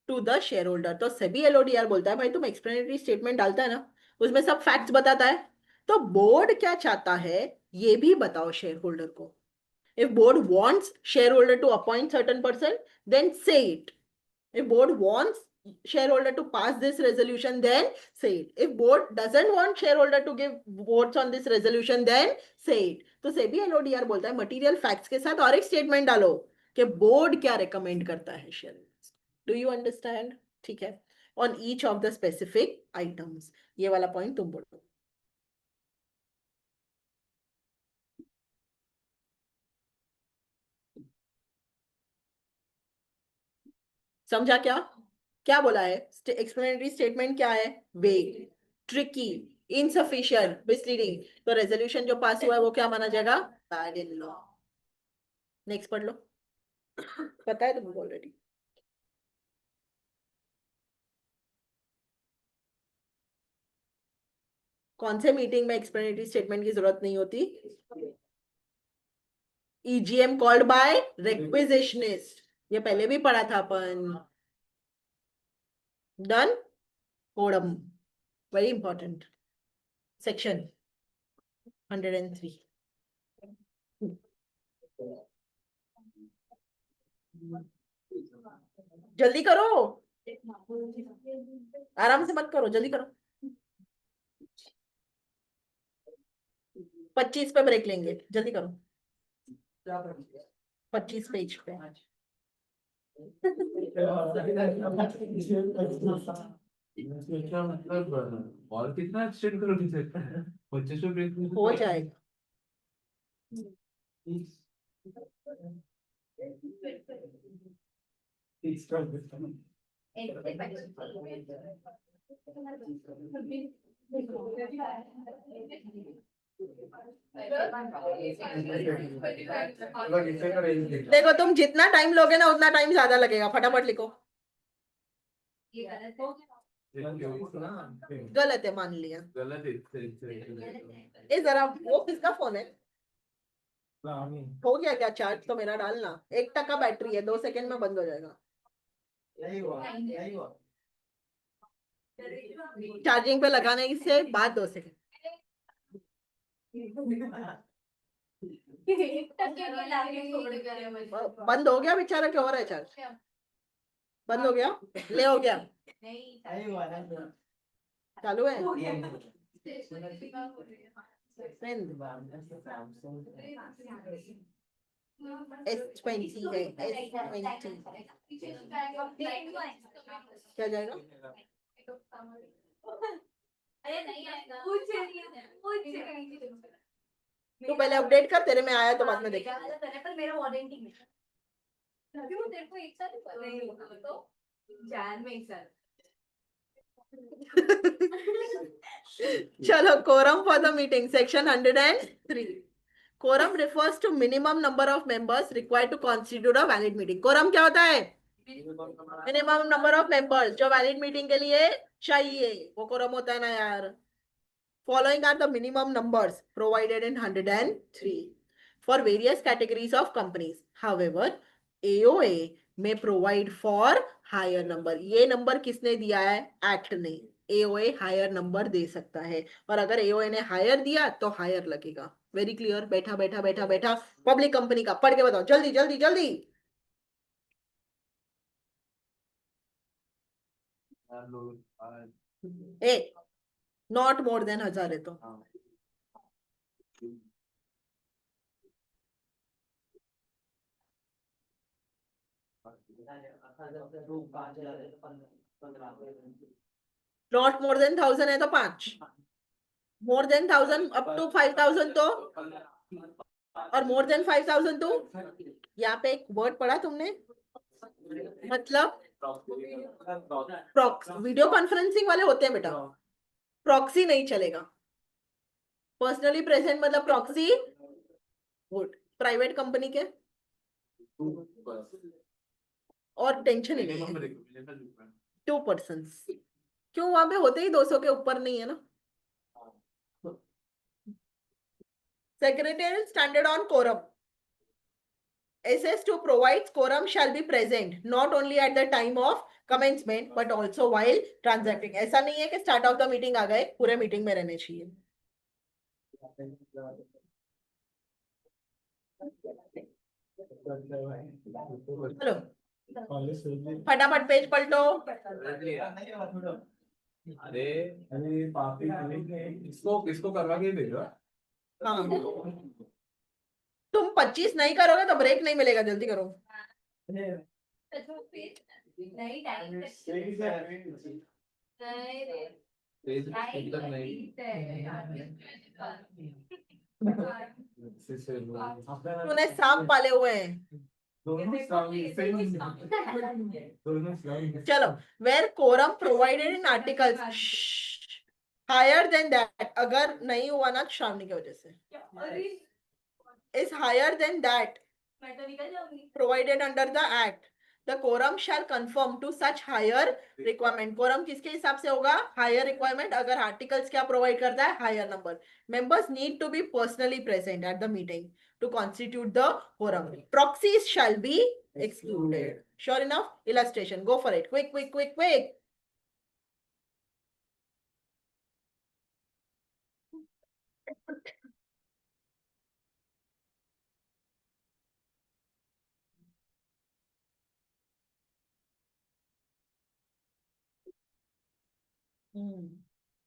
the shareholder. तो SEBI LODR बोलता है भाई तुम explanatory statement डालता है ना, उसमें सब facts बताता है, तो बोर्ड क्या चाहता है ये भी बताओ शेयर होल्डर को. If board wants shareholder to appoint certain person, then say it. If board wants shareholder to pass this resolution, then say it. If board doesn't want shareholder to give votes on this resolution, then say it. तो SEBI LODR बोलता है material facts के साथ और एक statement डालो कि board क्या रिकमेंड करता है शेयर. Do you understand? ठीक है. On each of the specific items, ये वाला पॉइंट तुम बोलो. समझा क्या? क्या बोला है? एक्सप्लेनेटरी स्टेटमेंट क्या है? वेग, ट्रिकी, इनसफिशिएंट, मिसलीडिंग. तो रेजोल्यूशन जो पास हुआ है वो क्या माना जाएगा? Bad in law. नेक्स्ट पढ़ लो. पता है तुमको ऑलरेडी. कौन से मीटिंग में एक्सप्लेनेटरी स्टेटमेंट की जरूरत नहीं होती? EGM कॉल्ड बाय रिक्विजिशनिस्ट, ये पहले भी पढ़ा था अपन. डन. कोडम, वेरी इंपॉर्टेंट. सेक्शन 103. जल्दी करो, आराम से मत करो, जल्दी करो. 25 पे ब्रेक लेंगे, जल्दी करो. 25 पेज पे. मतलब और कितना एक्सटेंड करोगे सर? 25 ब्रेक हो जाएगा. देखो तुम जितना टाइम लोगे ना उतना टाइम ज्यादा लगेगा. फटाफट लिखो. गलत है, मान लिया. गलत है. ये जरा वो किसका फोन है? हो गया क्या चार्ज? तो मेरा डालना. 1% बैटरी है, 2 सेकंड में बंद हो जाएगा. चार्जिंग पे लगाने से बाद 2 सेकंड. बंद हो गया बेचारा, क्या हो रहा है? चार्ज बंद हो गया? ले हो गया? चालू है? S20 है, S20. क्या जाएगा? तू पहले अपडेट कर, तेरे में आया तो बाद में देखें. पर मेरा वारंटी में तेरे को एक साथ नहीं होगा तो जान में एक साथ. चलो, quorum for the meeting, section 103. Quorum refers to minimum number of members required to constitute a valid meeting. Quorum क्या होता है? मिनिमम नंबर ऑफ मेंबर्स जो वैलिड मीटिंग के लिए चाहिए, वो quorum होता है ना यार. Following are the minimum numbers provided in 103 for various categories of companies. However, AOA may provide for higher number. ये नंबर किसने दिया है? एक्ट ने. एओए हायर नंबर दे सकता है, और अगर एओए ने हायर दिया तो हायर लगेगा. Very clear. बैठा बैठा बैठा बैठा. पब्लिक कंपनी का पढ़ के बताओ जल्दी जल्दी जल्दी. ए नॉट मोर देन 1000 है तो नॉट मोर देन 1000 है तो 5. मोर देन 1000 अप टू 5000 तो, और मोर देन 5000 तो. यहाँ पे एक वर्ड पढ़ा तुमने, मतलब वीडियो कॉन्फ्रेंसिंग वाले होते हैं बेटा, प्रॉक्सी नहीं चलेगा. पर्सनली प्रेजेंट मतलब प्रॉक्सी. गुड. प्राइवेट कंपनी के और टेंशन ही नहीं है. 2 पर्सन्स क्यों? वहां पे होते ही 200 के ऊपर नहीं है ना. Secretarial standard on quorum. SS2 provides quorum shall be present not only at the time of commencement but also while transacting. ऐसा नहीं है कि start of the meeting आ गए, पूरे मीटिंग में रहने चाहिए. चलो फटाफट पेज पलटो. अरे इसको किसको करवा के भेजो. हाँ तुम 25 नहीं करोगे तो ब्रेक नहीं मिलेगा. जल्दी करो. नहीं टाइम तूने सांप पाले हुए हैं. चलो. Where quorum provided in articles higher than that. अगर नहीं हुआ ना श्रावणी की वजह से, is higher than that मैं तो निकल जाऊंगी. provided under the act, the quorum shall conform to such higher requirement. quorum किसके हिसाब से होगा? higher requirement. अगर articles क्या provide करता है? higher number. members need to be personally present at the meeting to constitute the quorum. proxies shall be excluded. Sure enough. Illustration. Go for it. Quick quick quick quick.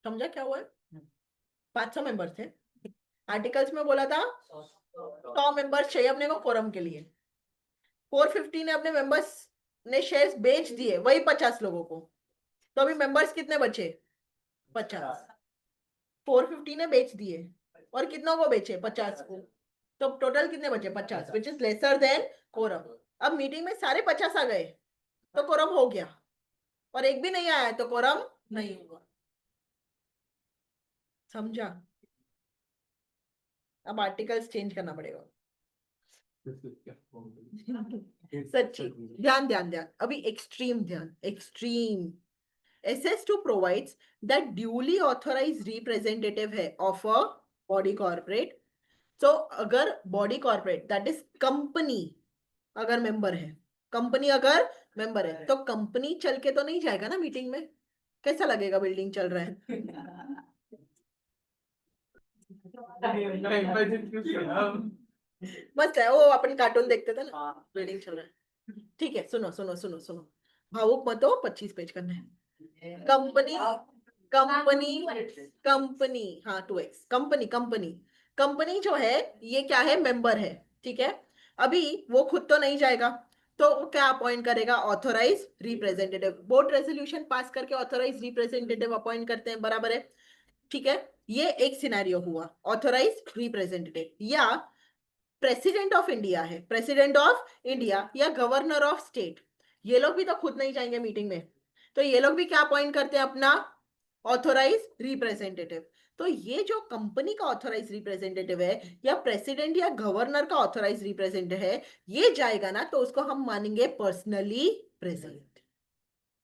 समझा क्या हुआ है? 500 member थे. Articles में बोला था 100 members चाहिए अपने को कोरम के लिए. 450 ने अपने मेंबर्स ने शेयर्स बेच दिए वही 50 लोगों को, तो अभी मेंबर्स कितने बचे? 50. 450 ने बेच दिए और कितनों को बेचे? 50 को. तो टोटल कितने बचे? 50, which is lesser than quorum. अब मीटिंग में सारे 50 आ गए तो कोरम हो गया, और एक भी नहीं आया तो कोरम नहीं होगा. समझा? अब आर्टिकल्स चेंज करना पड़ेगा. सच्ची ध्यान ध्यान ध्यान. अभी एक्सट्रीम ध्यान. Extreme. SS2 provides that duly authorized representative है of a body corporate. So अगर body corporate that is company अगर member है, कंपनी अगर मेंबर है, तो कंपनी चल के तो नहीं जाएगा ना मीटिंग में. कैसा लगेगा? बिल्डिंग चल रहा है. मस्त है वो. अपन कार्टून देखते थे ना, बिल्डिंग चल रहा है. ठीक है. सुनो सुनो सुनो सुनो. भावुक मत हो. 25 पेज करना है. Company company company. हाँ 2x. कंपनी कंपनी कंपनी जो है ये क्या है? मेंबर है. ठीक है. अभी वो खुद तो नहीं जाएगा, तो वो क्या अपॉइंट करेगा? Authorise representative. Board resolution pass करके ऑथोराइज रिप्रेजेंटेटिव अपॉइंट करते हैं. बराबर है. ठीक है. ये एक सिनेरियो हुआ. ऑथोराइज रिप्रेजेंटेटिव या प्रेसिडेंट ऑफ इंडिया है, प्रेसिडेंट ऑफ इंडिया या गवर्नर ऑफ स्टेट, ये लोग भी तो खुद नहीं जाएंगे मीटिंग में, तो ये लोग भी क्या अपॉइंट करते हैं? अपना ऑथोराइज रिप्रेजेंटेटिव. तो ये जो कंपनी का ऑथोराइज रिप्रेजेंटेटिव है या प्रेसिडेंट या गवर्नर का ऑथोराइज रिप्रेजेंटेटिव है, ये जाएगा ना तो उसको हम मानेंगे पर्सनली प्रेजेंट.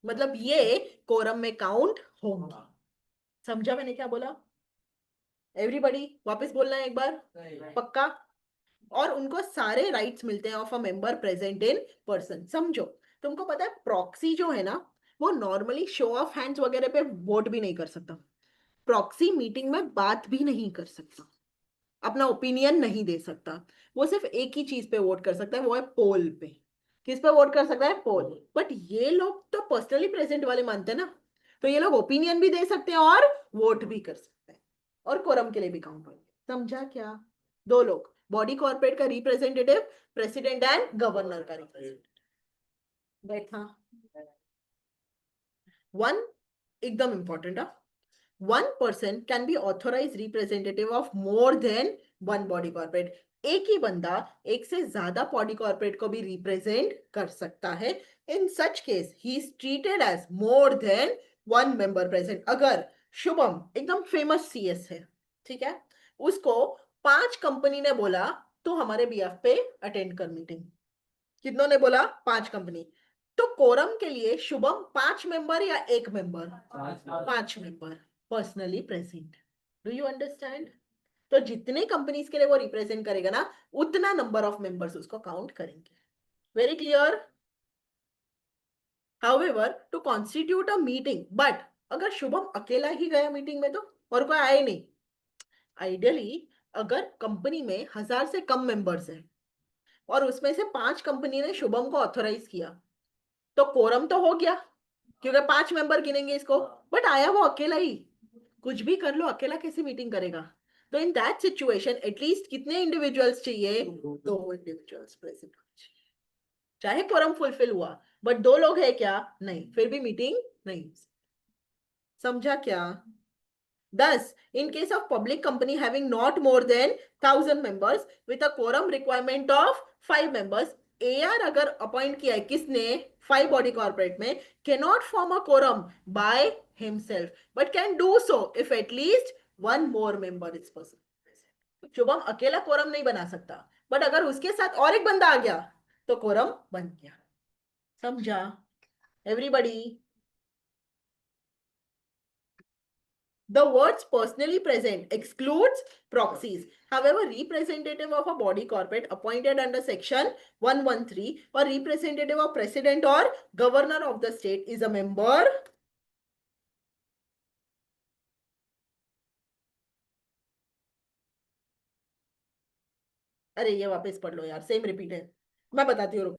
मतलब ये कोरम में काउंट होंगे. समझा मैंने क्या बोला? एवरीबॉडी वापस बोलना है एक बार. पक्का? और उनको सारे राइट्स मिलते हैं of a member present in person. समझो, तुमको पता है प्रॉक्सी जो है ना, वो नॉर्मली शो ऑफ हैंड्स वगैरह पे वोट भी नहीं कर सकता। प्रॉक्सी मीटिंग में बात भी नहीं कर सकता, अपना ओपिनियन नहीं दे सकता। वो सिर्फ एक ही चीज पे वोट कर सकता है, वो है पोल पे। किस पे वोट कर सकता है? पोल। बट ये लोग तो पर्सनली प्रेजेंट वाले मानते हैं ना, तो ये लोग ओपिनियन भी दे सकते हैं और वोट भी कर सकते हैं, और कोरम के लिए भी काउंट होंगे। समझा क्या? दो लोग, बॉडी कॉर्पोरेट का रिप्रेजेंटेटिव, प्रेसिडेंट एंड गवर्नर का रिप्रेजेंटेटिव। बैठा वन, एकदम इंपॉर्टेंट है, one person can be authorized representative of more than one body corporate। एक ही बंदा एक से ज्यादा बॉडी कॉर्पोरेट को भी रिप्रेजेंट कर सकता है। In such case he is treated as more than one member present. अगर शुभम एकदम फेमस सीएस है, ठीक है, उसको 5 कंपनी ने बोला तो हमारे बीएफ पे अटेंड कर मीटिंग, कितनों ने बोला? 5 कंपनी। तो कोरम के लिए शुभम 5 मेंबर या 1 member? 5 member personally present. Do you understand? तो जितने कंपनीज के लिए वो रिप्रेजेंट करेगा ना, उतना नंबर ऑफ मेंबर्स उसको काउंट करेंगे। Very clear? However to constitute a meeting, but अगर शुभम अकेला ही गया मीटिंग में तो, और कोई आए नहीं, आइडियली अगर कंपनी में 1000 से कम मेंबर्स है और उसमें से 5 कंपनी ने शुभम को ऑथोराइज किया, तो कोरम तो हो गया, क्योंकि 5 मेंबर गिनेंगे इसको। बट आया वो अकेला ही, कुछ भी कर लो, अकेला कैसे मीटिंग करेगा? तो इन दैट सिचुएशन एटलीस्ट कितने इंडिविजुअल्स चाहिए? 2 इंडिविजुअल्स प्रेजेंट होने चाहिए। चाहे कोरम फुलफिल हुआ, बट 2 लोग है क्या? नहीं, फिर भी मीटिंग नहीं। समझा क्या? Thus, in case of public company having not more than 1000 members with a quorum requirement of 5 members, AR अगर अपॉइंट किया है किसने? 5 बॉडी कॉर्पोरेट में, cannot form a quorum by himself but can do so if at least one more member is present। Shubham अकेला quorum नहीं बना सकता, but अगर उसके साथ और एक बंदा आ गया तो कोरम बन गया। समझा everybody? The words personally present excludes proxies. However, representative of a body corporate appointed under section 113 or representative of president or governor of the state is a member. अरे ये वापस पढ़ लो यार, सेम रिपीट है, मैं बताती हूँ।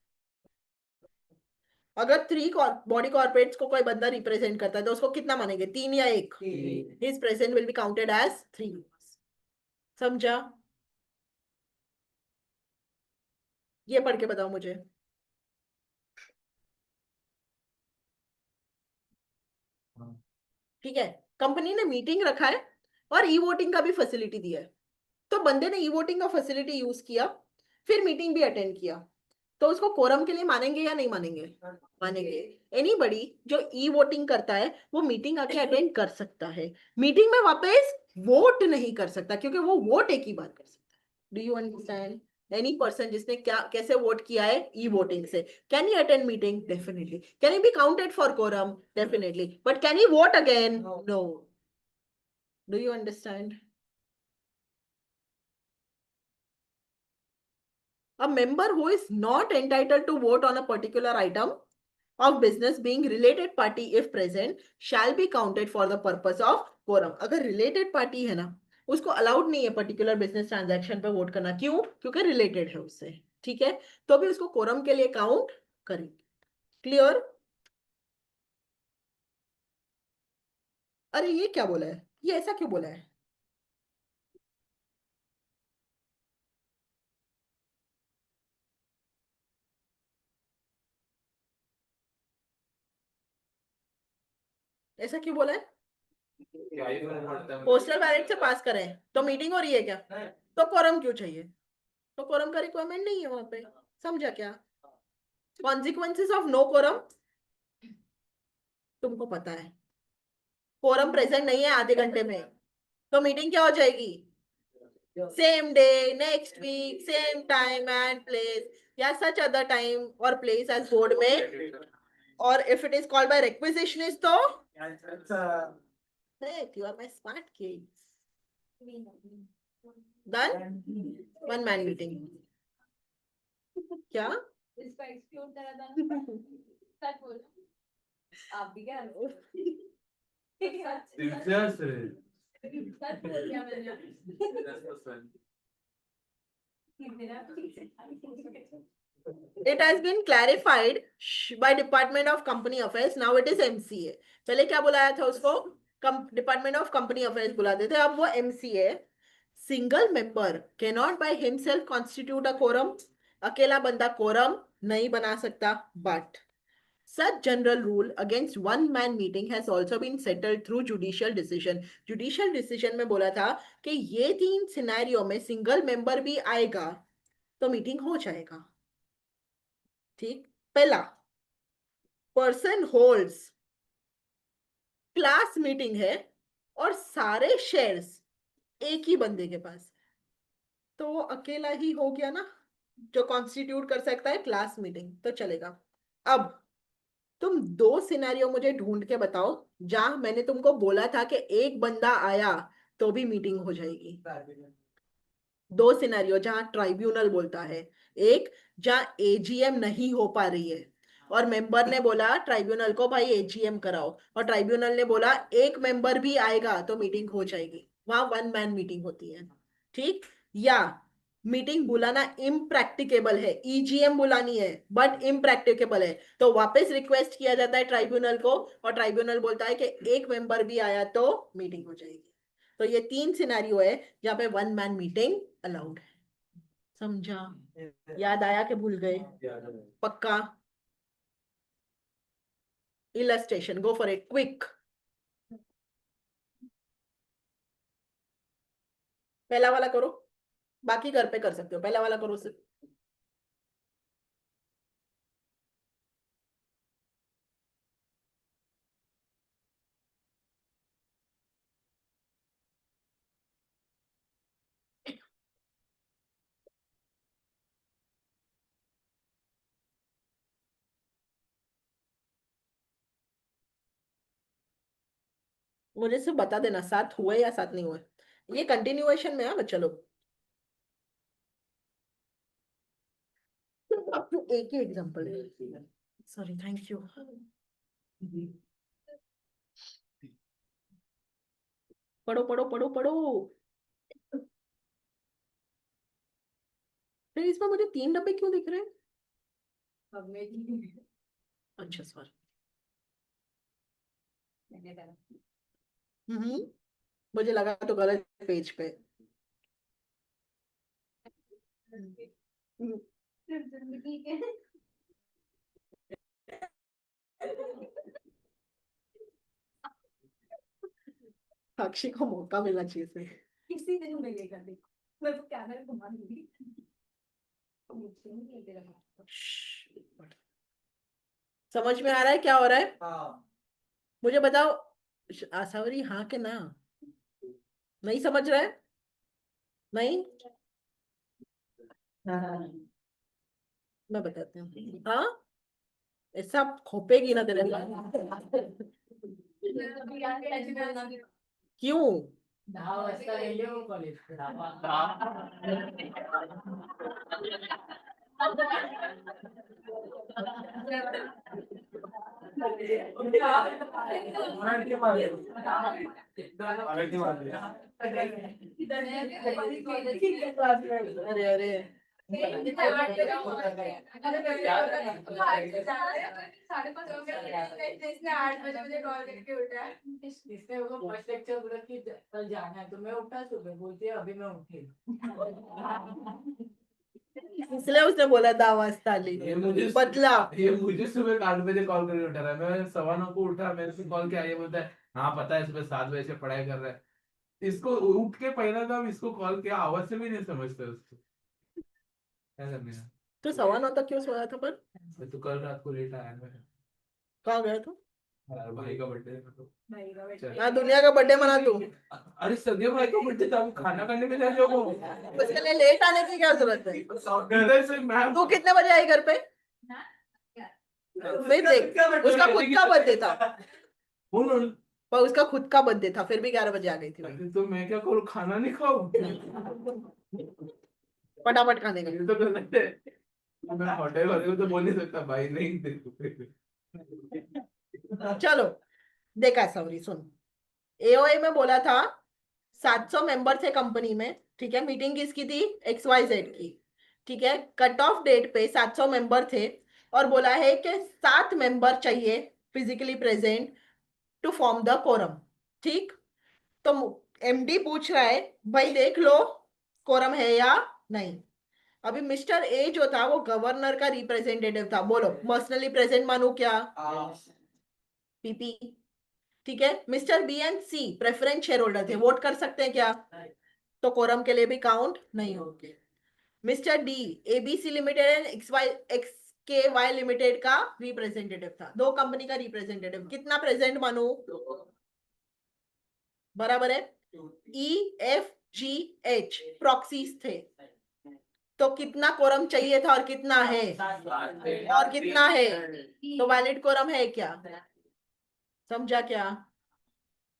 अगर 3 बॉडी कॉर्पोरेट्स को कोई बंदा रिप्रेजेंट करता है तो उसको कितना मानेंगे? 3 या 1? His present will be counted as 3। समझा? ये पढ़ के बताओ मुझे। ठीक है, कंपनी ने मीटिंग रखा है और ई वोटिंग का भी फैसिलिटी दिया है, तो बंदे ने ई वोटिंग का फैसिलिटी यूज किया, फिर मीटिंग भी अटेंड किया, तो उसको कोरम के लिए मानेंगे या नहीं मानेंगे? मानेंगे। एनीबडी जो ई वोटिंग करता है वो मीटिंग आके अटेंड कर सकता है, मीटिंग में वापस वोट नहीं कर सकता, क्योंकि वो वोट एक ही बार कर सकता है। Do you understand? Any person जिसने क्या कैसे वोट किया है ई वोटिंग से, can he attend meeting? Definitely. Can he be counted for quorum? Definitely. But can he vote again? No. Do you understand? A member who is not entitled to vote on a particular item of business being related party if present shall be counted for the purpose of quorum। अगर related party है ना, उसको allowed नहीं है particular business transaction पे vote करना। क्यों? क्योंकि रिलेटेड है उससे, ठीक है, तो भी उसको कोरम के लिए काउंट करेंगे। क्लियर? अरे ये क्या बोला है? ये ऐसा क्यों बोला है? ऐसा क्यों बोला है? पोस्टल बैलेट से पास करें तो मीटिंग हो रही है क्या? तो कोरम क्यों चाहिए? तो कोरम का रिक्वायरमेंट नहीं है वहां पे। समझा क्या? कॉन्सिक्वेंसेस ऑफ नो कोरम तुमको पता है। कोरम प्रेजेंट नहीं है आधे घंटे में, तो मीटिंग क्या हो जाएगी? Same day, next week, same time and place, या such other time or place as board में, और if it is called by requisitionist तो you are my smart kids. Done? One man meeting. क्या? इसको exclude करा था ना। सच बोलो, आप भी क्या दिलचस्प है। सच बोल दिया मैंने। It has been clarified by Department of Company Affairs. Now it is MCA. पहले क्या बुलाया था उसको? डिपार्टमेंट ऑफ कंपनी अफेयर्स बुलाते थे, अब वो MCA. Single member can not by himself constitute a quorum. अकेला बंदा कोरम नहीं बना सकता. But such general rule against one man meeting has also been settled through judicial decision. Judicial decision में बोला था कि ये 3 सिनेरियो में सिंगल मेंबर भी आएगा तो मीटिंग हो जाएगा. ठीक. पहला, पर्सन होल्ड्स क्लास मीटिंग है और सारे शेयर्स एक ही बंदे के पास, तो वो अकेला ही हो गया ना जो कॉन्स्टिट्यूट कर सकता है क्लास मीटिंग, तो चलेगा. अब तुम 2 सिनेरियो मुझे ढूंढ के बताओ जहां मैंने तुमको बोला था कि एक बंदा आया तो भी मीटिंग हो जाएगी. 2 सिनेरियो जहां ट्राइब्यूनल बोलता है. एक, जहां AGM नहीं हो पा रही है और मेंबर ने बोला ट्राइब्यूनल को भाई AGM कराओ, और ट्राइब्यूनल ने बोला एक मेंबर भी आएगा तो मीटिंग हो जाएगी. वहां 1 मैन मीटिंग होती है. ठीक. या मीटिंग बुलाना इम्प्रैक्टिकेबल है, EGM बुलानी है बट इम्प्रैक्टिकेबल है, तो वापस रिक्वेस्ट किया जाता है ट्राइब्यूनल को और ट्राइब्यूनल बोलता है कि एक मेंबर भी आया तो मीटिंग हो जाएगी. तो ये 3 सिनेरियो है जहां पे 1 मैन मीटिंग अलाउड है. समझा? याद आया कि भूल गए? पक्का? Illustration, go for it, quick. पहला वाला करो, बाकी घर पे कर सकते हो, पहला वाला करो सिर्फ. मुझे सिर्फ बता देना साथ हुए या साथ नहीं हुए. ये कंटिन्यूएशन में है बच्चा लोग. आपको एक ही एग्जांपल है. Sorry, thank you. पढ़ो पढ़ो पढ़ो पढ़ो. फिर इसमें मुझे 3 डब्बे क्यों दिख रहे हैं? अच्छा सॉरी. मुझे लगा तो गलत पेज पे. ठीक है. साक्षी को मौका मिलना चाहिए से. किसी दिन मिलेगा, देखो मैं वो कैमरा घुमा दूंगी. समझ में आ रहा है क्या हो रहा है? हाँ. मुझे बताओ. आसावरी, हाँ के ना? नहीं समझ रहा है? नहीं. मैं बताती हूँ. हाँ, ऐसा खोपेगी ना तेरे साथ. क्यों? 10 वाजता गेले हो कॉलेज. अरे अरे. इसने वो फर्स्ट लेक्चर बोला कि कल जाना है तो मैं उठा सुबह, बोलती है अभी मैं उठी. इसलिए उसने बोला 10 वाजता आली. बदला. ये मुझे सुबह 8 बजे कॉल करके उठा रहा है. मैं 9:15 को उठा, मेरे से कॉल किया, ये बोलता है हाँ पता है सुबह 7 बजे से पढ़ाई कर रहा है. इसको उठ के पहला काम इसको कॉल किया, आवाज से भी नहीं समझते उसको. क्या करने का? तो 9:15 तक क्यों सोया था? पर तो कल रात को लेट आया मैं. कहाँ गया तू? भाई का बर्थडे है तो. हाँ, दुनिया का बर्थडे मना तू. अरे सगे भाई का बर्थडे था, वो खाना खाने में ले जाओ. उसके लिए लेट आने की क्या जरूरत है? इधर से मैं तू कितने बजे आई घर पे? फिर देख, उसका खुद का बर्थडे था. बोलो. पर उसका खुद का बर्थडे था, फिर भी 11 बजे आ गई थी. अरे तो मैं क्या करूँ, खाना नहीं खाऊं? फटाफट खाने का. ये तो गलत है. मैं होटल वाले को तो बोल नहीं सकता भाई नहीं दे। चलो देखा सॉरी सुन, एओए में बोला था 700 मेंबर थे कंपनी में, ठीक है, मीटिंग किसकी थी, XYZ की, ठीक है, कट ऑफ डेट पे 700 मेंबर थे और बोला है कि 7 मेंबर चाहिए physically present to form the quorum, ठीक। तो MD पूछ रहा है भाई देख लो कोरम है या नहीं। अभी मिस्टर ए जो था वो गवर्नर का रिप्रेजेंटेटिव था, बोलो पर्सनली प्रेजेंट मानू क्या, PP, ठीक है। Mister B and C preference share holder थे, वोट कर सकते हैं क्या, तो कोरम के लिए भी काउंट नहीं होंगे। Mister D ABC limited and XKY limited का रिप्रेजेंटेटिव था, दो कंपनी का रिप्रेजेंटेटिव, कितना प्रेजेंट मानू, बराबर है। EFGH प्रॉक्सीज थे, तो कितना कोरम चाहिए था और कितना है, और कितना है, तो वैलिड कोरम है क्या, समझा क्या।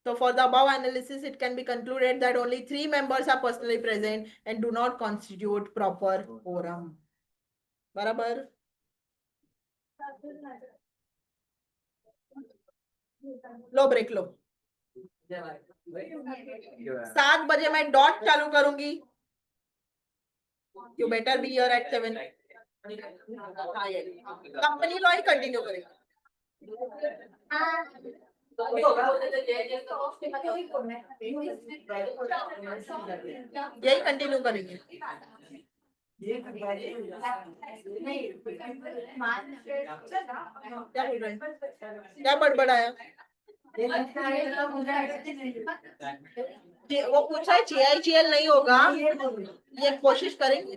So for the above analysis, it can be concluded that only 3 members are personally present and do not constitute proper quorum. बराबर। लो ब्रेक लो, 7 बजे मैं डॉट चालू करूंगी, you better be here eight 7। Company law he continue करेंगे, यही continue करेंगे। क्या बोल रहे हैं, क्या बड़बड़ाया, वो पूछा है GIGL नहीं होगा, ये कोशिश करेंगे।